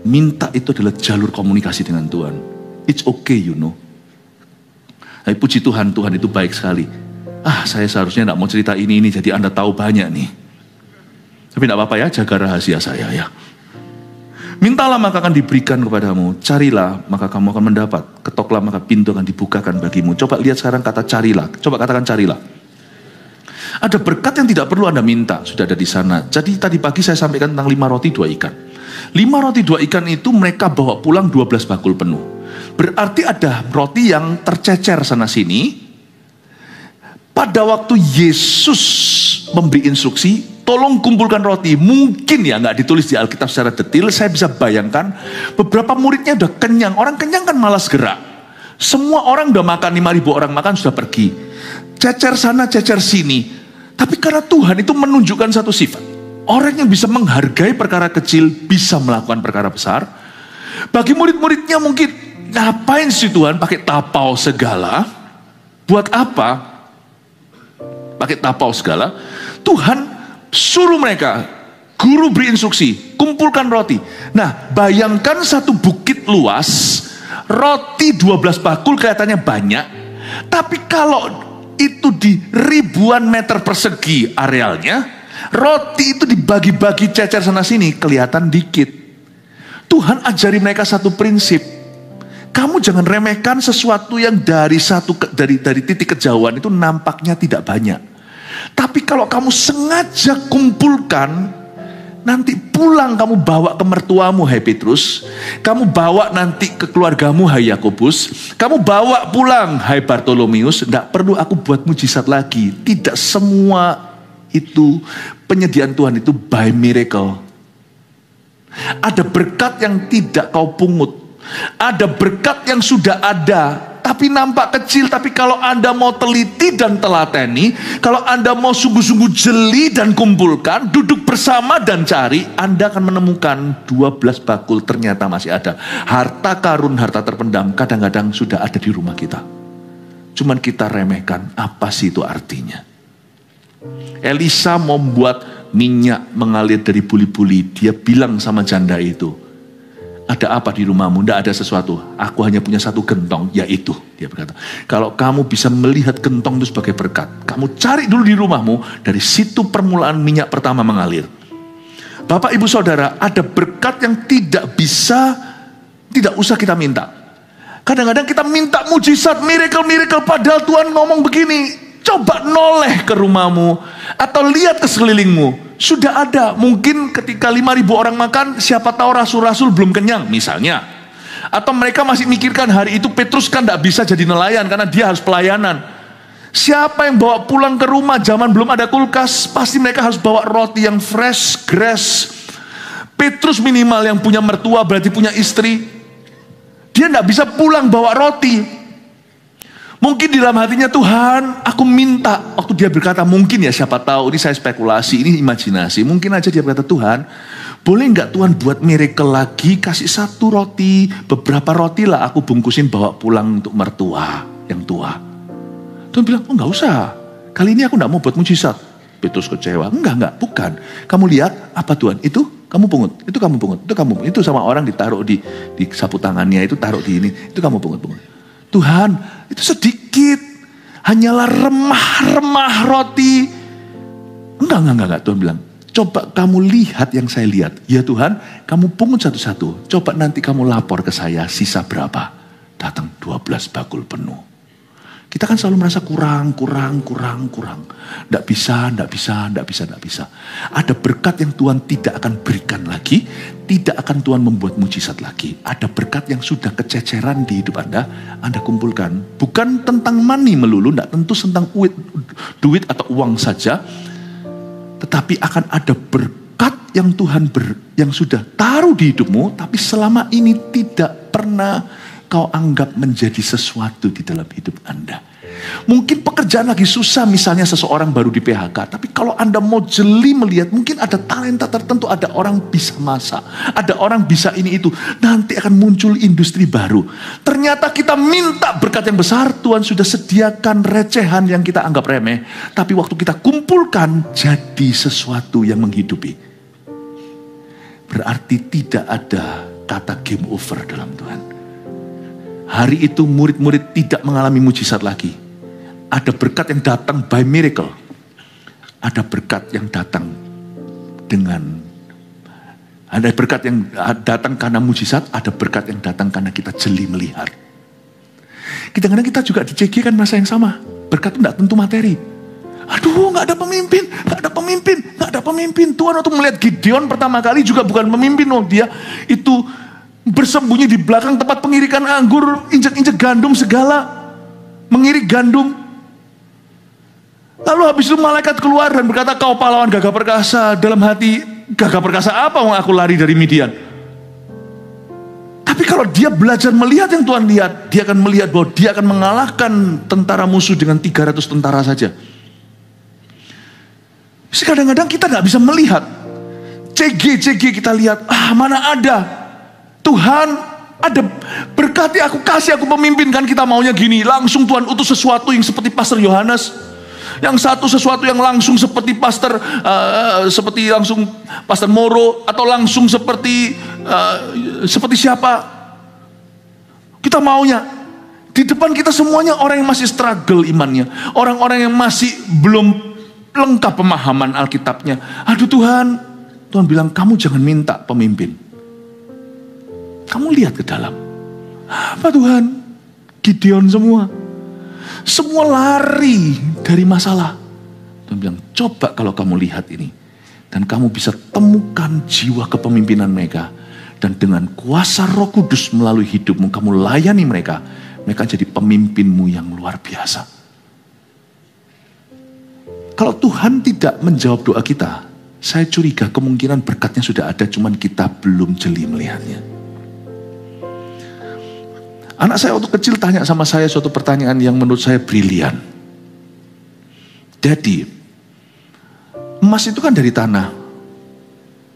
Speaker 1: minta itu adalah jalur komunikasi dengan Tuhan. It's okay, you know. Tapi puji Tuhan, Tuhan itu baik sekali. Saya seharusnya enggak mau cerita ini, jadi Anda tahu banyak nih. Tapi enggak apa-apa ya, jaga rahasia saya ya. Mintalah maka akan diberikan kepadamu. Carilah maka kamu akan mendapat. Ketoklah maka pintu akan dibukakan bagimu. Coba lihat sekarang kata carilah. Coba katakan carilah. Ada berkat yang tidak perlu Anda minta. Sudah ada di sana. Jadi tadi pagi saya sampaikan tentang 5 roti 2 ikan. 5 roti 2 ikan itu mereka bawa pulang 12 bakul penuh. Berarti ada roti yang tercecer sana sini. Pada waktu Yesus memberi instruksi, tolong kumpulkan roti. Mungkin ya nggak ditulis di Alkitab secara detail. Saya bisa bayangkan beberapa muridnya udah kenyang. Orang kenyang kan malas gerak. Semua orang udah makan, 5.000 orang makan sudah pergi. Cecer sana, cecer sini. Tapi karena Tuhan itu menunjukkan satu sifat. Orang yang bisa menghargai perkara kecil bisa melakukan perkara besar. Bagi murid-muridnya mungkin, ngapain sih Tuhan pakai tapau segala? Buat apa? Pakai tapau segala. Tuhan suruh mereka, guru beri instruksi, kumpulkan roti. Nah, bayangkan satu bukit luas, roti 12 bakul kelihatannya banyak. Tapi kalau itu di ribuan meter persegi arealnya, roti itu dibagi-bagi cecer sana sini, kelihatan dikit. Tuhan ajari mereka satu prinsip. Kamu jangan remehkan sesuatu yang dari titik kejauhan itu nampaknya tidak banyak. Tapi kalau kamu sengaja kumpulkan, nanti pulang kamu bawa ke mertuamu, hai Petrus. Kamu bawa nanti ke keluargamu, hai Yakobus. Kamu bawa pulang, hai Bartolomeus. Tidak perlu aku buat mujizat lagi. Tidak semua itu penyediaan Tuhan itu by miracle. Ada berkat yang tidak kau pungut. Ada berkat yang sudah ada, tapi nampak kecil. Tapi kalau Anda mau teliti dan telateni, kalau Anda mau sungguh-sungguh jeli dan kumpulkan, duduk bersama dan cari, Anda akan menemukan 12 bakul ternyata masih ada. Harta karun, harta terpendam kadang-kadang sudah ada di rumah kita. Cuman kita remehkan, apa sih itu artinya? Elisa mau membuat minyak mengalir dari buli-buli. Dia bilang sama janda itu, ada apa di rumahmu? Tidak ada sesuatu. Aku hanya punya satu gentong, yaitu. Dia berkata, kalau kamu bisa melihat gentong itu sebagai berkat, kamu cari dulu di rumahmu. Dari situ permulaan minyak pertama mengalir. Bapak, ibu, saudara, ada berkat yang tidak usah kita minta. Kadang-kadang kita minta mujizat, miracle, padahal Tuhan ngomong begini, coba noleh ke rumahmu, atau lihat ke sekelilingmu. Sudah ada, mungkin ketika 5.000 orang makan, siapa tahu rasul-rasul belum kenyang, misalnya. Atau mereka masih mikirkan hari itu Petrus kan tidak bisa jadi nelayan, karena dia harus pelayanan. Siapa yang bawa pulang ke rumah, zaman belum ada kulkas, pasti mereka harus bawa roti yang fresh, grass. Petrus minimal yang punya mertua, berarti punya istri. Dia tidak bisa pulang bawa roti. Mungkin di dalam hatinya, Tuhan, aku minta. Waktu dia berkata, mungkin ya siapa tahu, ini saya spekulasi, ini imajinasi. Mungkin aja dia berkata, Tuhan, boleh nggak Tuhan buat miracle lagi, kasih 1 roti, beberapa roti lah aku bungkusin bawa pulang untuk mertua yang tua. Tuhan bilang, oh nggak usah, kali ini aku nggak mau buat mujizat. Petrus kecewa, enggak, bukan. Kamu lihat, apa Tuhan, itu kamu pungut, itu kamu pungut, itu kamu pungut. Itu sama orang ditaruh di sapu tangannya, itu taruh di ini, itu kamu pungut. Tuhan, itu sedikit, hanyalah remah-remah roti. Enggak, Tuhan bilang, coba kamu lihat yang saya lihat. Ya Tuhan, kamu pungut satu-satu, coba nanti kamu lapor ke saya, sisa berapa. Datang 12 bakul penuh. Kita kan selalu merasa kurang. Tidak bisa. Ada berkat yang Tuhan tidak akan berikan lagi. Tidak akan Tuhan membuat mujizat lagi. Ada berkat yang sudah kececeran di hidup Anda kumpulkan. Bukan tentang money melulu, tidak tentu tentang duit atau uang saja. Tetapi akan ada berkat yang Tuhan yang sudah taruh di hidupmu. Tapi selama ini tidak pernah kau anggap menjadi sesuatu di dalam hidup Anda. Mungkin pekerjaan lagi susah, misalnya seseorang baru di PHK. Tapi kalau Anda mau jeli melihat, mungkin ada talenta tertentu, ada orang bisa masak, ada orang bisa ini itu. Nanti akan muncul industri baru. Ternyata kita minta berkat yang besar, Tuhan sudah sediakan recehan yang kita anggap remeh. Tapi waktu kita kumpulkan, jadi sesuatu yang menghidupi. Berarti tidak ada kata game over dalam Tuhan. Hari itu murid-murid tidak mengalami mujizat lagi. Ada berkat yang datang by miracle. Ada berkat yang datang ada berkat yang datang karena mujizat, ada berkat yang datang karena kita jeli melihat. Kadang-kadang kita juga di CG kan masa yang sama. Berkat itu tidak tentu materi. Aduh, nggak ada pemimpin. Tuhan waktu melihat Gideon pertama kali juga bukan pemimpin, dia itu bersembunyi di belakang tempat pengirikan anggur, injek-injek gandum segala, mengirik gandum. Lalu habis itu malaikat keluar dan berkata, kau pahlawan gagah perkasa. Dalam hati, gagah perkasa apa yang aku lari dari Midian? Tapi kalau dia belajar melihat yang Tuhan lihat, dia akan melihat bahwa dia akan mengalahkan tentara musuh dengan 300 tentara saja. Kadang-kadang kita nggak bisa melihat. CG kita lihat, mana ada. Tuhan ada berkati aku, kasih aku pemimpin, kan kita maunya gini. Langsung Tuhan utus sesuatu yang seperti Pastor Yohanes. Yang satu sesuatu yang langsung seperti Pastor Moro. Atau langsung seperti siapa. Kita maunya. Di depan kita semuanya orang yang masih struggle imannya. Orang-orang yang masih belum lengkap pemahaman Alkitabnya. Aduh Tuhan bilang, kamu jangan minta pemimpin. Kamu lihat ke dalam. Apa Tuhan? Gideon semua lari dari masalah. Tuhan bilang, coba kalau kamu lihat ini. Dan kamu bisa temukan jiwa kepemimpinan mereka. Dan dengan kuasa Roh Kudus melalui hidupmu, kamu layani mereka. Mereka jadi pemimpinmu yang luar biasa. Kalau Tuhan tidak menjawab doa kita, saya curiga kemungkinan berkatnya sudah ada, cuman kita belum jeli melihatnya. Anak saya waktu kecil tanya sama saya suatu pertanyaan yang menurut saya brilian. Daddy, emas itu kan dari tanah.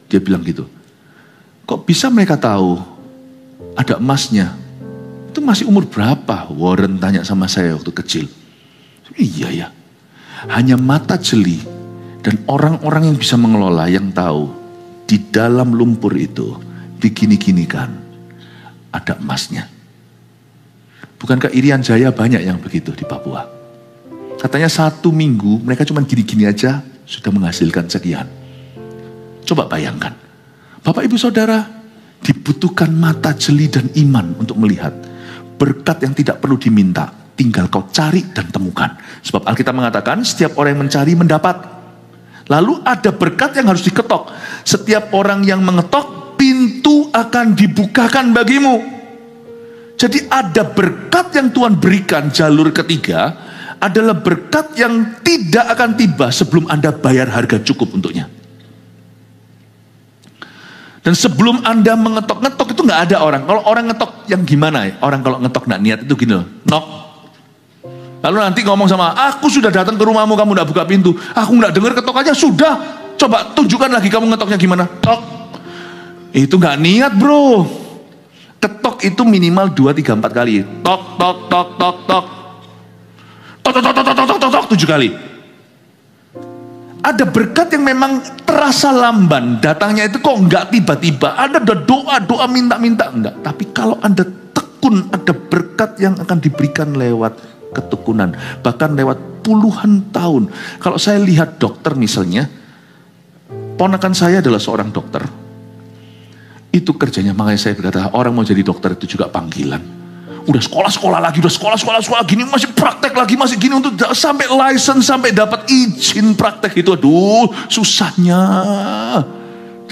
Speaker 1: Dia bilang gitu. Kok bisa mereka tahu ada emasnya? Itu masih umur berapa? Warren tanya sama saya waktu kecil. Iya ya. Hanya mata jeli dan orang-orang yang bisa mengelola yang tahu di dalam lumpur itu digini-gini kan ada emasnya. Bukankah Irian Jaya banyak yang begitu di Papua? Katanya 1 minggu mereka cuma gini-gini aja sudah menghasilkan sekian. Coba bayangkan. Bapak ibu saudara, dibutuhkan mata jeli dan iman untuk melihat berkat yang tidak perlu diminta, tinggal kau cari dan temukan. Sebab Alkitab mengatakan setiap orang yang mencari mendapat. Lalu ada berkat yang harus diketok. Setiap orang yang mengetok, pintu akan dibukakan bagimu. Jadi ada berkat yang Tuhan berikan. Jalur ketiga adalah berkat yang tidak akan tiba sebelum Anda bayar harga cukup untuknya. Dan sebelum Anda mengetok-ngetok itu nggak ada orang. Kalau orang ngetok yang gimana ya? Orang kalau ngetok nggak niat itu gini loh, knock. Lalu nanti ngomong sama, aku sudah datang ke rumahmu, kamu nggak buka pintu. Aku nggak dengar ketokannya, sudah. Coba tunjukkan lagi kamu ngetoknya gimana. Tok. Itu nggak niat bro. Ketok itu minimal 2, 3, 4 kali. Tok, tok, tok, tok, tok. Tok, tok, tok, tok, tok, tok, tok, 7 kali. Ada berkat yang memang terasa lamban, datangnya itu kok nggak tiba-tiba. Ada doa minta-minta, enggak. Tapi kalau Anda tekun, ada berkat yang akan diberikan lewat ketekunan. Bahkan lewat puluhan tahun. Kalau saya lihat dokter misalnya, ponakan saya adalah seorang dokter. Itu kerjanya, makanya saya berkata, orang mau jadi dokter itu juga panggilan. Udah sekolah lagi, udah sekolah gini, masih praktek lagi, masih gini untuk sampai license, sampai dapat izin praktek itu, aduh susahnya.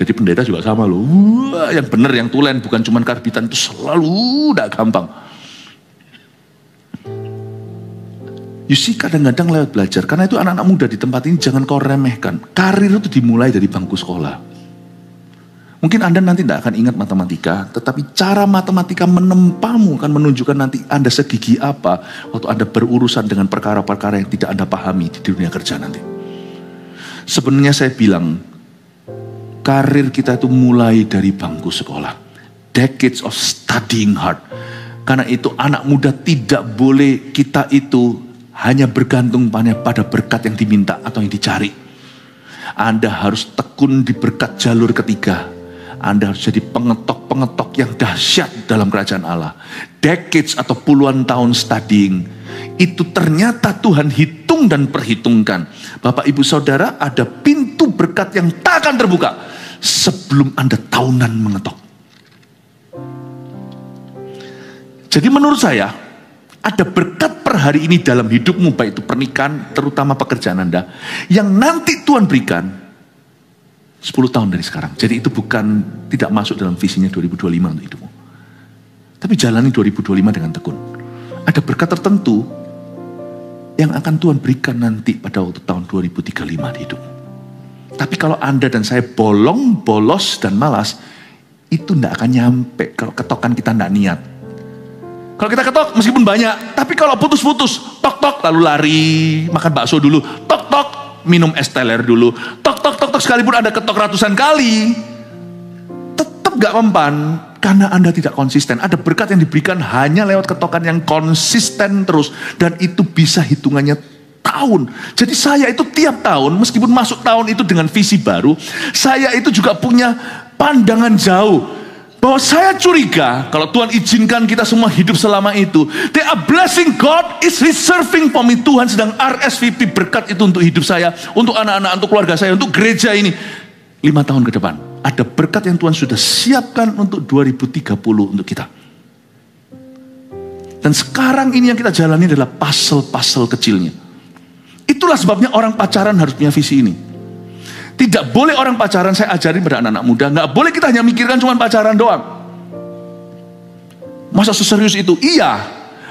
Speaker 1: Jadi pendeta juga sama loh, yang benar, yang tulen, bukan cuma karbitan, itu selalu tidak gampang. You see, kadang-kadang lewat belajar, karena itu anak-anak muda di tempat ini jangan kau remehkan. Karir itu dimulai dari bangku sekolah. Mungkin Anda nanti tidak akan ingat matematika, tetapi cara matematika menempamu akan menunjukkan nanti Anda segigi apa waktu Anda berurusan dengan perkara-perkara yang tidak Anda pahami di dunia kerja nanti. Sebenarnya saya bilang, karir kita itu mulai dari bangku sekolah. Decades of studying hard. Karena itu anak muda tidak boleh kita itu hanya bergantung pada berkat yang diminta atau yang dicari. Anda harus tekun di berkat jalur ketiga. Anda harus jadi pengetok-pengetok yang dahsyat dalam kerajaan Allah. Decades atau puluhan tahun studying. Itu ternyata Tuhan hitung dan perhitungkan. Bapak ibu saudara, ada pintu berkat yang tak akan terbuka sebelum Anda tahunan mengetok. Jadi menurut saya, ada berkat per hari ini dalam hidupmu, baik itu pernikahan, terutama pekerjaan Anda, yang nanti Tuhan berikan 10 tahun dari sekarang. Jadi itu bukan tidak masuk dalam visinya 2025 untuk hidupmu. Tapi jalani 2025 dengan tekun. Ada berkat tertentu yang akan Tuhan berikan nanti pada waktu tahun 2035 di hidupmu. Tapi kalau Anda dan saya bolong, bolos, dan malas, itu tidak akan nyampe kalau ketokan kita tidak niat. Kalau kita ketok meskipun banyak, tapi kalau putus-putus, tok-tok lalu lari, makan bakso dulu, tok-tok minum es teler dulu, tok-tok sekalipun Anda ketok ratusan kali, tetap gak mempan karena Anda tidak konsisten. Ada berkat yang diberikan hanya lewat ketokan yang konsisten terus, dan itu bisa hitungannya tahun. Jadi saya itu tiap tahun, meskipun masuk tahun itu dengan visi baru, saya itu juga punya pandangan jauh. Bahwa saya curiga, kalau Tuhan izinkan kita semua hidup selama itu, they are blessing God is reserving for me. Tuhan sedang RSVP berkat itu untuk hidup saya, untuk anak-anak, untuk keluarga saya, untuk gereja ini. 5 tahun ke depan, ada berkat yang Tuhan sudah siapkan untuk 2030 untuk kita. Dan sekarang ini yang kita jalani adalah puzzle-puzzle kecilnya. Itulah sebabnya orang pacaran harus punya visi ini. Tidak boleh orang pacaran, saya ajarin pada anak-anak muda, nggak boleh kita hanya mikirkan cuma pacaran doang. Masa seserius itu? Iya,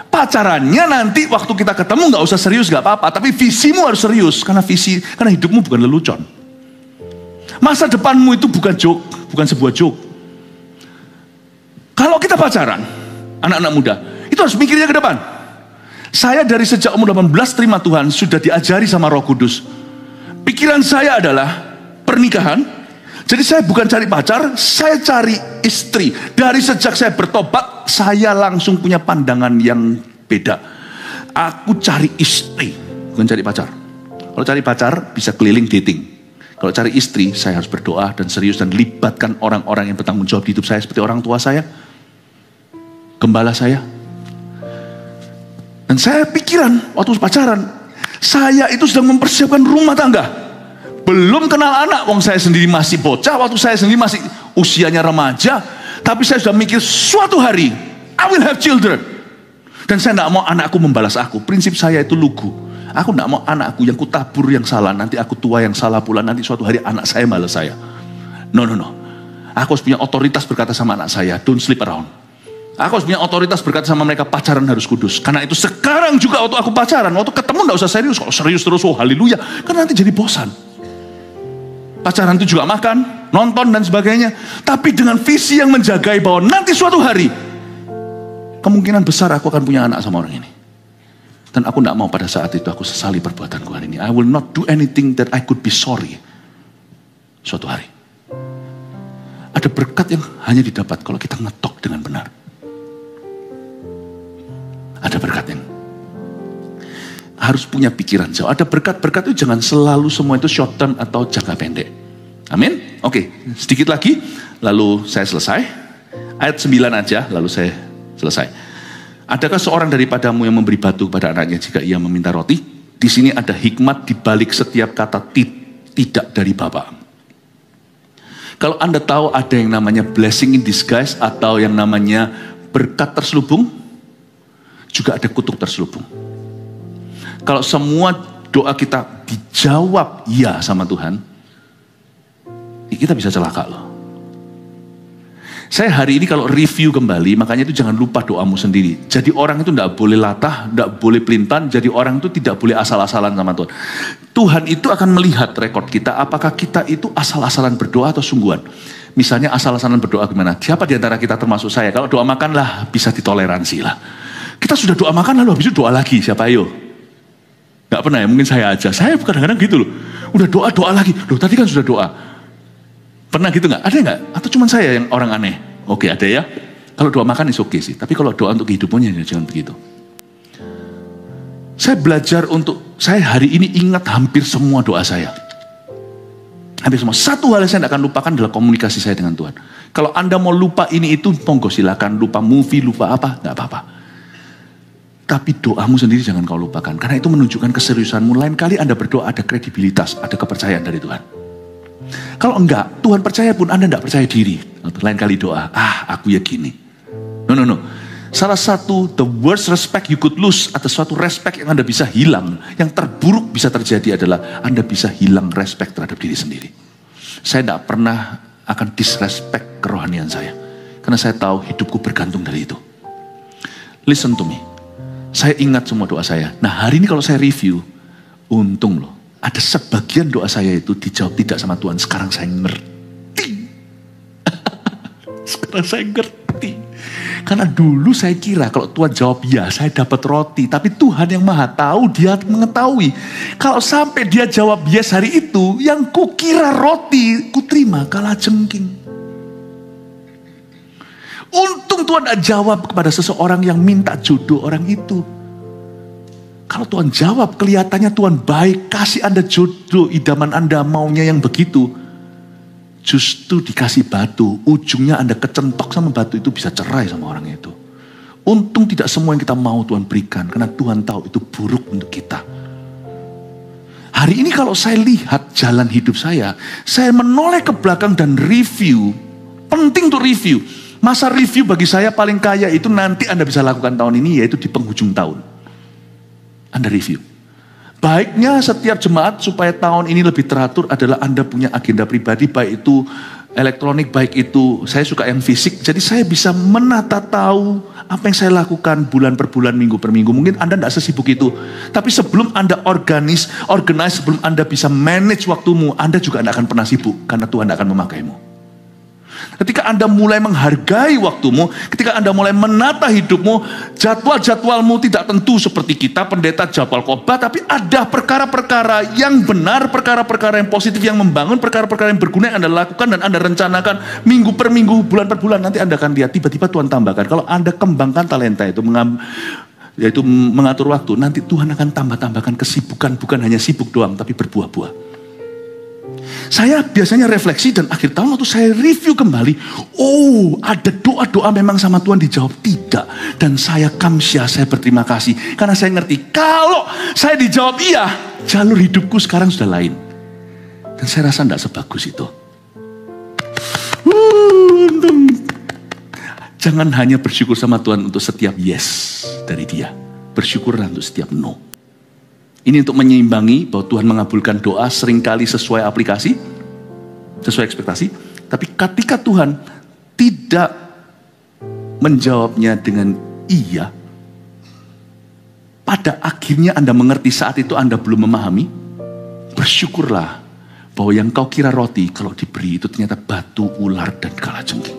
Speaker 1: pacarannya nanti waktu kita ketemu nggak usah serius, nggak apa-apa. Tapi visimu harus serius, karena hidupmu bukan lelucon. Masa depanmu itu bukan joke, bukan sebuah joke. Kalau kita pacaran, anak-anak muda, itu harus mikirnya ke depan. Saya dari sejak umur 18 terima Tuhan, sudah diajari sama Roh Kudus. Pikiran saya adalah pernikahan. Jadi saya bukan cari pacar, saya cari istri. Dari sejak saya bertobat, saya langsung punya pandangan yang beda. Aku cari istri, bukan cari pacar. Kalau cari pacar bisa keliling dating. Kalau cari istri, saya harus berdoa dan serius dan libatkan orang-orang yang bertanggung jawab di hidup saya, seperti orang tua saya, gembala saya. Dan saya pikiran waktu pacaran, saya itu sedang mempersiapkan rumah tangga. Belum kenal anak, wong saya sendiri masih bocah, waktu saya sendiri masih usianya remaja. Tapi saya sudah mikir suatu hari, I will have children. Dan saya tidak mau anakku membalas aku. Prinsip saya itu lugu. Aku tidak mau anakku yang kutabur yang salah, nanti aku tua yang salah pula, nanti suatu hari anak saya balas saya. No. Aku harus punya otoritas berkata sama anak saya, don't sleep around. Aku harus punya otoritas berkata sama mereka, pacaran harus kudus. Karena itu sekarang juga waktu aku pacaran, waktu ketemu tidak usah serius. Kalau serius terus, oh haleluya. Karena nanti jadi bosan. Pacaran itu juga makan, nonton dan sebagainya. Tapi dengan visi yang menjagai bahwa nanti suatu hari, kemungkinan besar aku akan punya anak sama orang ini. Dan aku tidak mau pada saat itu aku sesali perbuatanku hari ini. I will not do anything that I could be sorry. Suatu hari. Ada berkat yang hanya didapat kalau kita ngetok dengan benar. Ada berkat yang harus punya pikiran jauh. Ada berkat-berkat itu jangan selalu semua itu short term atau jangka pendek. Amin? Oke, sedikit lagi. Lalu saya selesai. Ayat 9 aja, lalu saya selesai. Adakah seorang daripadamu yang memberi batu kepada anaknya jika ia meminta roti? Di sini ada hikmat di balik setiap kata tidak dari Bapa. Kalau Anda tahu ada yang namanya blessing in disguise atau yang namanya berkat terselubung, juga ada kutuk terselubung. Kalau semua doa kita dijawab ya sama Tuhan, kita bisa celaka loh. Saya hari ini kalau review kembali, makanya itu jangan lupa doamu sendiri. Jadi orang itu tidak boleh latah, tidak boleh pelintan. Jadi orang itu tidak boleh asal-asalan sama Tuhan. Tuhan itu akan melihat rekod kita, apakah kita itu asal-asalan berdoa atau sungguhan. Misalnya asal-asalan berdoa gimana? Siapa di antara kita termasuk saya? Kalau doa makan lah bisa ditoleransi lah. Kita sudah doa makan lalu habis itu doa lagi, siapa ayo? Gak pernah ya, mungkin saya aja. Saya kadang-kadang gitu loh. Udah doa lagi. Loh tadi kan sudah doa. Pernah gitu nggak? Ada nggak? Atau cuma saya yang orang aneh? Oke, ada ya. Kalau doa makan is oke sih. Tapi kalau doa untuk kehidupannya jangan begitu. Saya belajar saya hari ini ingat hampir semua doa saya. Hampir semua. Satu hal yang saya tidak akan lupakan adalah komunikasi saya dengan Tuhan. Kalau Anda mau lupa ini itu, monggo silakan. Lupa movie, lupa apa, nggak apa-apa. Tapi doamu sendiri jangan kau lupakan. Karena itu menunjukkan keseriusanmu. Lain kali Anda berdoa ada kredibilitas, ada kepercayaan dari Tuhan. Kalau enggak, Tuhan percaya pun Anda enggak percaya diri. Lain kali doa, aku ya gini. No. Salah satu the worst respect you could lose, atau suatu respect yang Anda bisa hilang, yang terburuk bisa terjadi adalah Anda bisa hilang respect terhadap diri sendiri. Saya enggak pernah akan disrespect kerohanian saya. Karena saya tahu hidupku bergantung dari itu. Listen to me. Saya ingat semua doa saya. Nah hari ini kalau saya review, untung loh. Ada sebagian doa saya itu dijawab tidak sama Tuhan. Sekarang saya ngerti. Sekarang saya ngerti. Karena dulu saya kira kalau Tuhan jawab ya, saya dapat roti. Tapi Tuhan yang maha tahu, dia mengetahui. Kalau sampai dia jawab yes hari itu, yang kukira roti, kuterima kalajengking. Untung Tuhan tidak jawab kepada seseorang yang minta jodoh orang itu. Kalau Tuhan jawab, kelihatannya Tuhan baik, kasih Anda jodoh, idaman Anda maunya yang begitu. Justru dikasih batu, ujungnya Anda kecentok sama batu itu bisa cerai sama orang itu. Untung tidak semua yang kita mau Tuhan berikan, karena Tuhan tahu itu buruk untuk kita. Hari ini kalau saya lihat jalan hidup saya menoleh ke belakang dan review. Penting untuk review. Masa review bagi saya paling kaya itu nanti Anda bisa lakukan tahun ini, yaitu di penghujung tahun. Anda review. Baiknya setiap jemaat supaya tahun ini lebih teratur adalah Anda punya agenda pribadi, baik itu elektronik, baik itu saya suka yang fisik. Jadi saya bisa menata tahu apa yang saya lakukan bulan per bulan, minggu per minggu. Mungkin Anda tidak sesibuk itu. Tapi sebelum Anda organize, sebelum Anda bisa manage waktumu, Anda juga tidak akan pernah sibuk karena Tuhan tidak akan memakaimu. Ketika Anda mulai menghargai waktumu, ketika Anda mulai menata hidupmu, jadwal-jadwalmu tidak tentu seperti kita, pendeta jadwal khotbah, tapi ada perkara-perkara yang benar, perkara-perkara yang positif, yang membangun, perkara-perkara yang berguna yang Anda lakukan dan Anda rencanakan minggu per minggu, bulan per bulan. Nanti Anda akan lihat, tiba-tiba Tuhan tambahkan. Kalau Anda kembangkan talenta itu, yaitu mengatur waktu, nanti Tuhan akan tambahkan kesibukan, bukan hanya sibuk doang, tapi berbuah-buah. Saya biasanya refleksi dan akhir tahun waktu saya review kembali, ada doa-doa memang sama Tuhan dijawab tidak. Dan saya kamsyah, saya berterima kasih. Karena saya ngerti, kalau saya dijawab iya, jalur hidupku sekarang sudah lain. Dan saya rasa tidak sebagus itu. Jangan hanya bersyukur sama Tuhan untuk setiap yes.
Speaker 3: dari dia. Bersyukurlah untuk setiap no. Ini untuk menyeimbangi bahwa Tuhan mengabulkan doa seringkali sesuai aplikasi, sesuai ekspektasi. Tapi ketika Tuhan tidak menjawabnya dengan iya, pada akhirnya Anda mengerti saat itu Anda belum memahami, bersyukurlah bahwa yang kau kira roti kalau diberi itu ternyata batu, ular, dan kalajengking.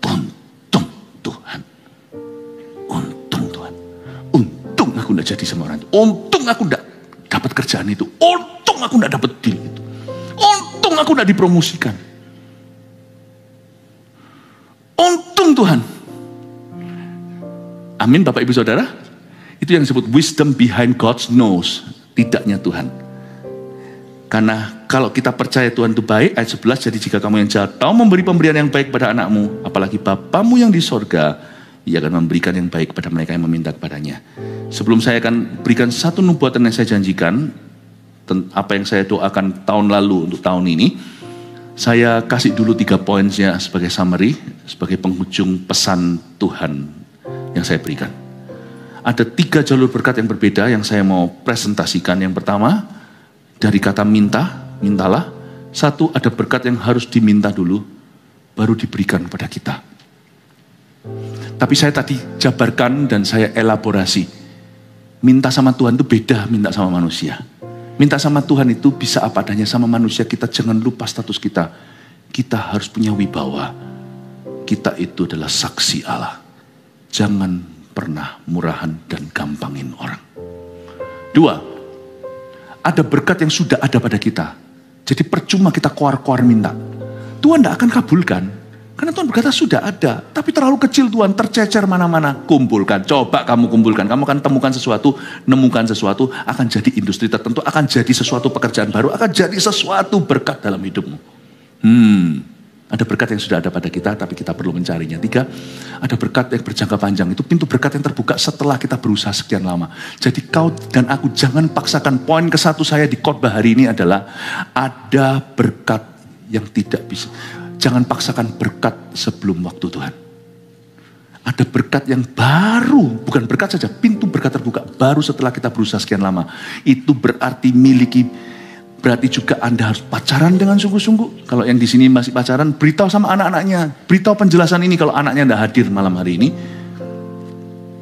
Speaker 3: Untung Tuhan. Untung Tuhan. Untung aku tidak jadi sama orang itu. Untung aku tidak dapat kerjaan itu. Untung aku tidak dapat deal itu. Untung aku tidak dipromosikan. Untung Tuhan. Amin Bapak Ibu Saudara. Itu yang disebut wisdom behind God's nose. Tidaknya Tuhan. Karena kalau kita percaya Tuhan itu baik, ayat 11, jadi jika kamu yang jahat tahu memberi pemberian yang baik pada anakmu, apalagi Bapamu yang di sorga, Ia akan memberikan yang baik kepada mereka yang meminta kepadanya. Sebelum saya akan berikan satu nubuatan yang saya janjikan, apa yang saya doakan tahun lalu untuk tahun ini, saya kasih dulu 3 poinnya sebagai summary, sebagai penghujung pesan Tuhan yang saya berikan. Ada 3 jalur berkat yang berbeda yang saya mau presentasikan. Yang pertama, dari kata minta, mintalah. 1, ada berkat yang harus diminta dulu, baru diberikan pada kita. Tapi saya tadi jabarkan dan saya elaborasi. Minta sama Tuhan itu beda minta sama manusia. Minta sama Tuhan itu bisa apa adanya, sama manusia kita jangan lupa status kita. Kita harus punya wibawa. Kita itu adalah saksi Allah. Jangan pernah murahan dan gampangin orang. 2, ada berkat yang sudah ada pada kita. Jadi percuma kita kuar-kuar minta. Tuhan tidak akan kabulkan. Karena Tuhan berkata sudah ada. Tapi terlalu kecil Tuhan, tercecer mana-mana. Kumpulkan, coba kamu kumpulkan. Kamu akan temukan sesuatu, nemukan sesuatu. Akan jadi industri tertentu, akan jadi sesuatu pekerjaan baru. Akan jadi sesuatu berkat dalam hidupmu. Ada berkat yang sudah ada pada kita, tapi kita perlu mencarinya. 3, ada berkat yang berjangka panjang. Itu pintu berkat yang terbuka setelah kita berusaha sekian lama. Jadi kau dan aku jangan paksakan. Poin ke-1 saya di khotbah hari ini adalah ada berkat yang tidak bisa. Jangan paksakan berkat sebelum waktu Tuhan. Ada berkat yang baru, bukan berkat saja, pintu berkat terbuka baru setelah kita berusaha sekian lama. Itu berarti berarti juga Anda harus pacaran dengan sungguh-sungguh. Kalau yang di sini masih pacaran, beritahu sama anak-anaknya, beritahu penjelasan ini kalau anaknya tidak hadir malam hari ini.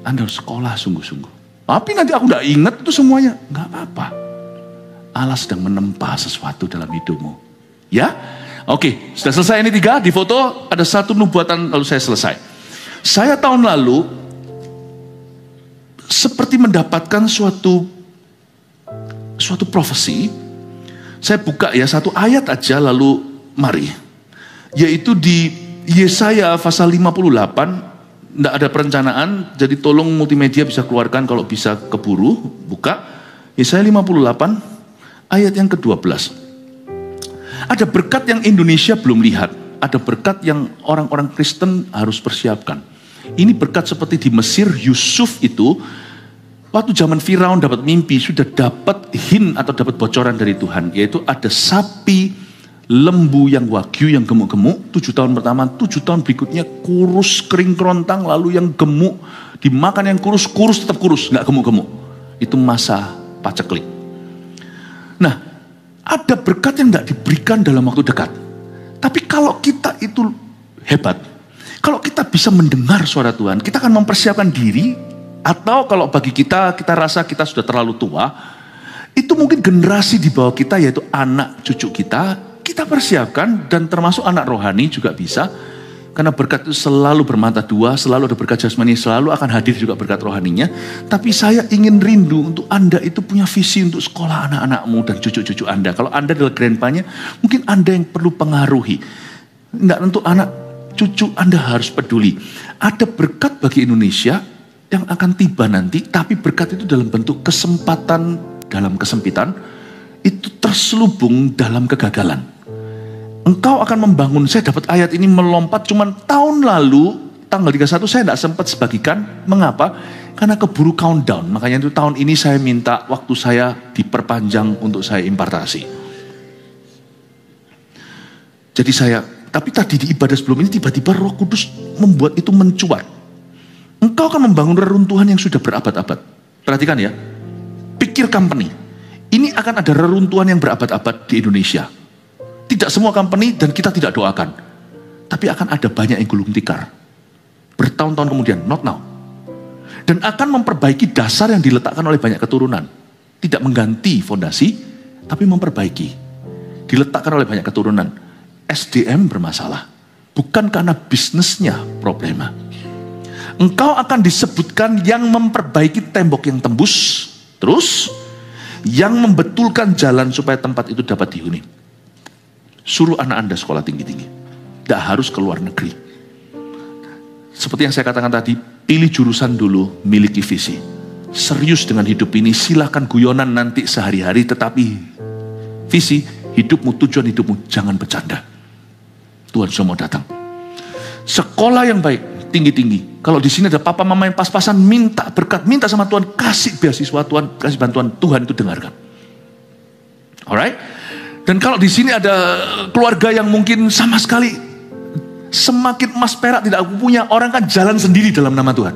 Speaker 3: Anda harus sekolah sungguh-sungguh. Tapi nanti aku tidak ingat itu semuanya. Enggak apa-apa. Allah sedang menempa sesuatu dalam hidupmu. Ya? Oke, sudah selesai ini 3, di foto ada 1 nubuatan lalu saya selesai. Saya tahun lalu seperti mendapatkan suatu profesi. Saya buka ya 1 ayat aja lalu mari. Yaitu di Yesaya pasal 58, tidak ada perencanaan, jadi tolong multimedia bisa keluarkan kalau bisa keburu, buka. Yesaya 58 ayat yang ke-12. Ada berkat yang Indonesia belum lihat. Ada berkat yang orang-orang Kristen harus persiapkan. Ini berkat seperti di Mesir, Yusuf itu, waktu zaman Firaun dapat mimpi, sudah dapat hint atau dapat bocoran dari Tuhan. Yaitu ada sapi, lembu yang wagyu, yang gemuk-gemuk. 7 tahun pertama, 7 tahun berikutnya kurus, kering kerontang. Lalu yang gemuk, dimakan yang kurus tetap kurus, nggak gemuk-gemuk. Itu masa paceklik. Nah, ada berkat yang tidak diberikan dalam waktu dekat. Tapi kalau kita itu hebat, kalau kita bisa mendengar suara Tuhan, kita akan mempersiapkan diri. Atau kalau bagi kita rasa kita sudah terlalu tua, itu mungkin generasi di bawah kita, yaitu anak cucu kita persiapkan, dan termasuk anak rohani juga bisa. Karena berkat itu selalu bermata 2, selalu ada berkat jasmani, selalu akan hadir juga berkat rohaninya. Tapi saya ingin rindu untuk Anda itu punya visi untuk sekolah anak-anakmu dan cucu-cucu Anda. Kalau Anda adalah grandpa-nya, mungkin Anda yang perlu pengaruhi. Enggak, untuk anak cucu Anda harus peduli. Ada berkat bagi Indonesia yang akan tiba nanti, tapi berkat itu dalam bentuk kesempatan dalam kesempitan, itu terselubung dalam kegagalan. Engkau akan membangun, saya dapat ayat ini melompat, cuman tahun lalu, tanggal 31 saya tidak sempat sebagikan. Mengapa? Karena keburu countdown. Makanya itu tahun ini saya minta waktu saya diperpanjang untuk saya impartasi. Jadi tapi tadi di ibadah sebelum ini tiba-tiba Roh Kudus membuat itu mencuat. engkau akan membangun reruntuhan yang sudah berabad-abad. Perhatikan ya, pikir company. Ini akan ada reruntuhan yang berabad-abad di Indonesia. Tidak semua company dan kita tidak doakan. Tapi akan ada banyak yang gulung tikar. Bertahun-tahun kemudian, not now. Dan akan memperbaiki dasar yang diletakkan oleh banyak keturunan. Tidak mengganti fondasi, tapi memperbaiki. Diletakkan oleh banyak keturunan. SDM bermasalah. Bukan karena bisnisnya problema. Engkau akan disebutkan yang memperbaiki tembok yang tembus. Terus, yang membetulkan jalan supaya tempat itu dapat dihuni. Suruh anak Anda sekolah tinggi-tinggi. Tidak harus ke luar negeri. Seperti yang saya katakan tadi, pilih jurusan dulu, miliki visi. Serius dengan hidup ini, silakan guyonan nanti sehari-hari, tetapi visi, hidupmu, tujuan hidupmu, jangan bercanda. Tuhan sudah mau datang. Sekolah yang baik, tinggi-tinggi. Kalau di sini ada papa mama yang pas-pasan, minta berkat, minta sama Tuhan, kasih beasiswa Tuhan, kasih bantuan, Tuhan itu dengarkan. Alright? Dan kalau di sini ada keluarga yang mungkin sama sekali semakin emas perak tidak punya, orang kan jalan sendiri dalam nama Tuhan.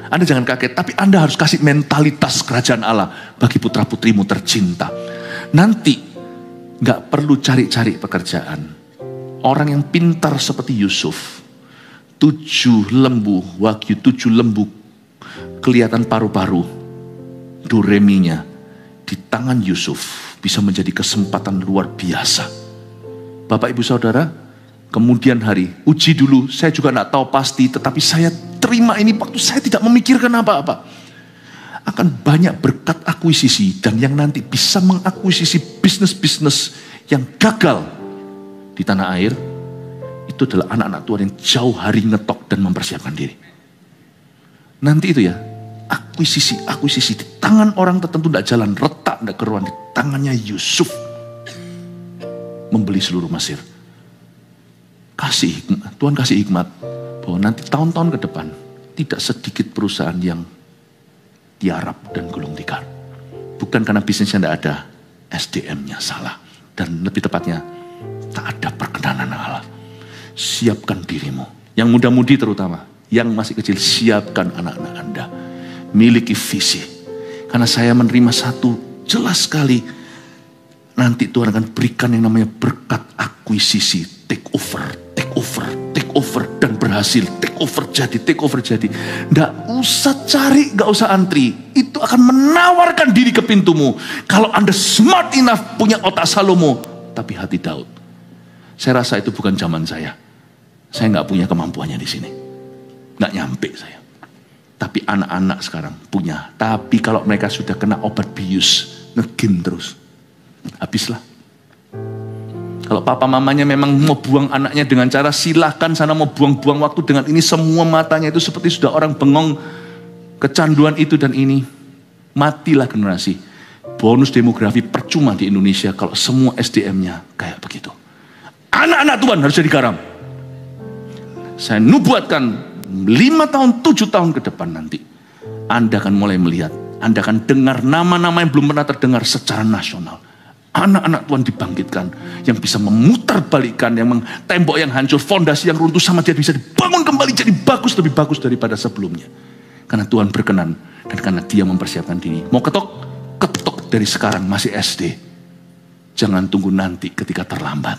Speaker 3: Anda jangan kaget, tapi Anda harus kasih mentalitas kerajaan Allah bagi putra-putrimu tercinta. Nanti gak perlu cari-cari pekerjaan. Orang yang pintar seperti Yusuf, 7 lembu, wagyu 7 lembu, kelihatan paru-paru, doreminya di tangan Yusuf bisa menjadi kesempatan luar biasa. Bapak ibu saudara, kemudian hari, uji dulu, saya juga gak tahu pasti, tetapi saya terima ini waktu saya tidak memikirkan apa-apa. Akan banyak berkat akuisisi dan yang nanti bisa mengakuisisi bisnis-bisnis yang gagal di tanah air, itu adalah anak-anak Tuhan yang jauh hari ngetok dan mempersiapkan diri. Nanti itu ya, akuisisi di tangan orang tertentu tidak jalan, retak, tidak keruan, di tangannya Yusuf membeli seluruh Mesir. Kasih hikmat, Tuhan kasih hikmat bahwa nanti tahun-tahun ke depan tidak sedikit perusahaan yang tiarap dan gulung tikar. Bukan karena bisnisnya tidak ada, SDM-nya salah. Dan lebih tepatnya, tak ada perkenanan Allah. Siapkan dirimu. Yang muda-mudi terutama, yang masih kecil, siapkan anak-anak Anda. Miliki visi. Karena saya menerima satu jelas sekali, nanti Tuhan akan berikan yang namanya berkat akuisisi, take over, dan berhasil, take over jadi. Nggak usah cari, nggak usah antri. Itu akan menawarkan diri ke pintumu. Kalau Anda smart enough, punya otak Salomo, tapi hati Daud. Saya rasa itu bukan zaman saya. Saya nggak punya kemampuannya di sini. Nggak nyampe saya. Tapi anak-anak sekarang punya. Tapi kalau mereka sudah kena obat bius, ngegim terus, habislah. Kalau papa mamanya memang mau buang anaknya dengan cara silahkan sana, mau buang-buang waktu dengan ini, semua matanya itu seperti sudah orang bengong, kecanduan itu dan ini, matilah generasi. Bonus demografi percuma di Indonesia kalau semua SDM-nya kayak begitu. Anak-anak Tuhan harus jadi garam. Saya nubuatkan 5 tahun, 7 tahun ke depan nanti, Anda akan mulai melihat, Anda akan dengar nama-nama yang belum pernah terdengar secara nasional. Anak-anak Tuhan dibangkitkan, yang bisa memutarbalikkan, yang tembok yang hancur, fondasi yang runtuh sama dia bisa dibangun kembali jadi bagus, lebih bagus daripada sebelumnya. Karena Tuhan berkenan dan karena dia mempersiapkan diri. Mau ketok dari sekarang, masih SD. Jangan tunggu nanti ketika terlambat.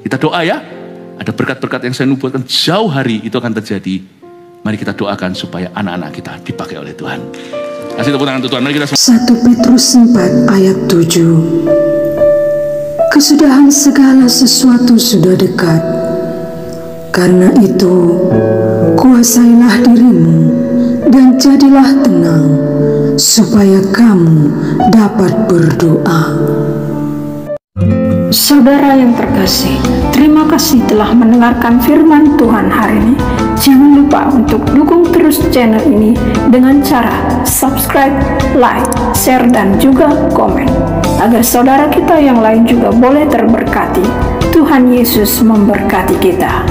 Speaker 3: Kita doa ya, ada berkat-berkat yang saya nubuatkan jauh hari itu akan terjadi. Mari kita doakan supaya anak-anak kita dipakai oleh Tuhan. Kasih tepuk tangan untuk Tuhan. Mari kita
Speaker 4: 1 Petrus 4 ayat 7. Kesudahan segala sesuatu sudah dekat. Karena itu, kuasailah dirimu dan jadilah tenang, supaya kamu dapat berdoa.
Speaker 5: Saudara yang terkasih, terima kasih telah mendengarkan firman Tuhan hari ini. Jangan lupa untuk dukung terus channel ini dengan cara subscribe, like, share, dan juga komen. Agar saudara kita yang lain juga boleh terberkati. Tuhan Yesus memberkati kita.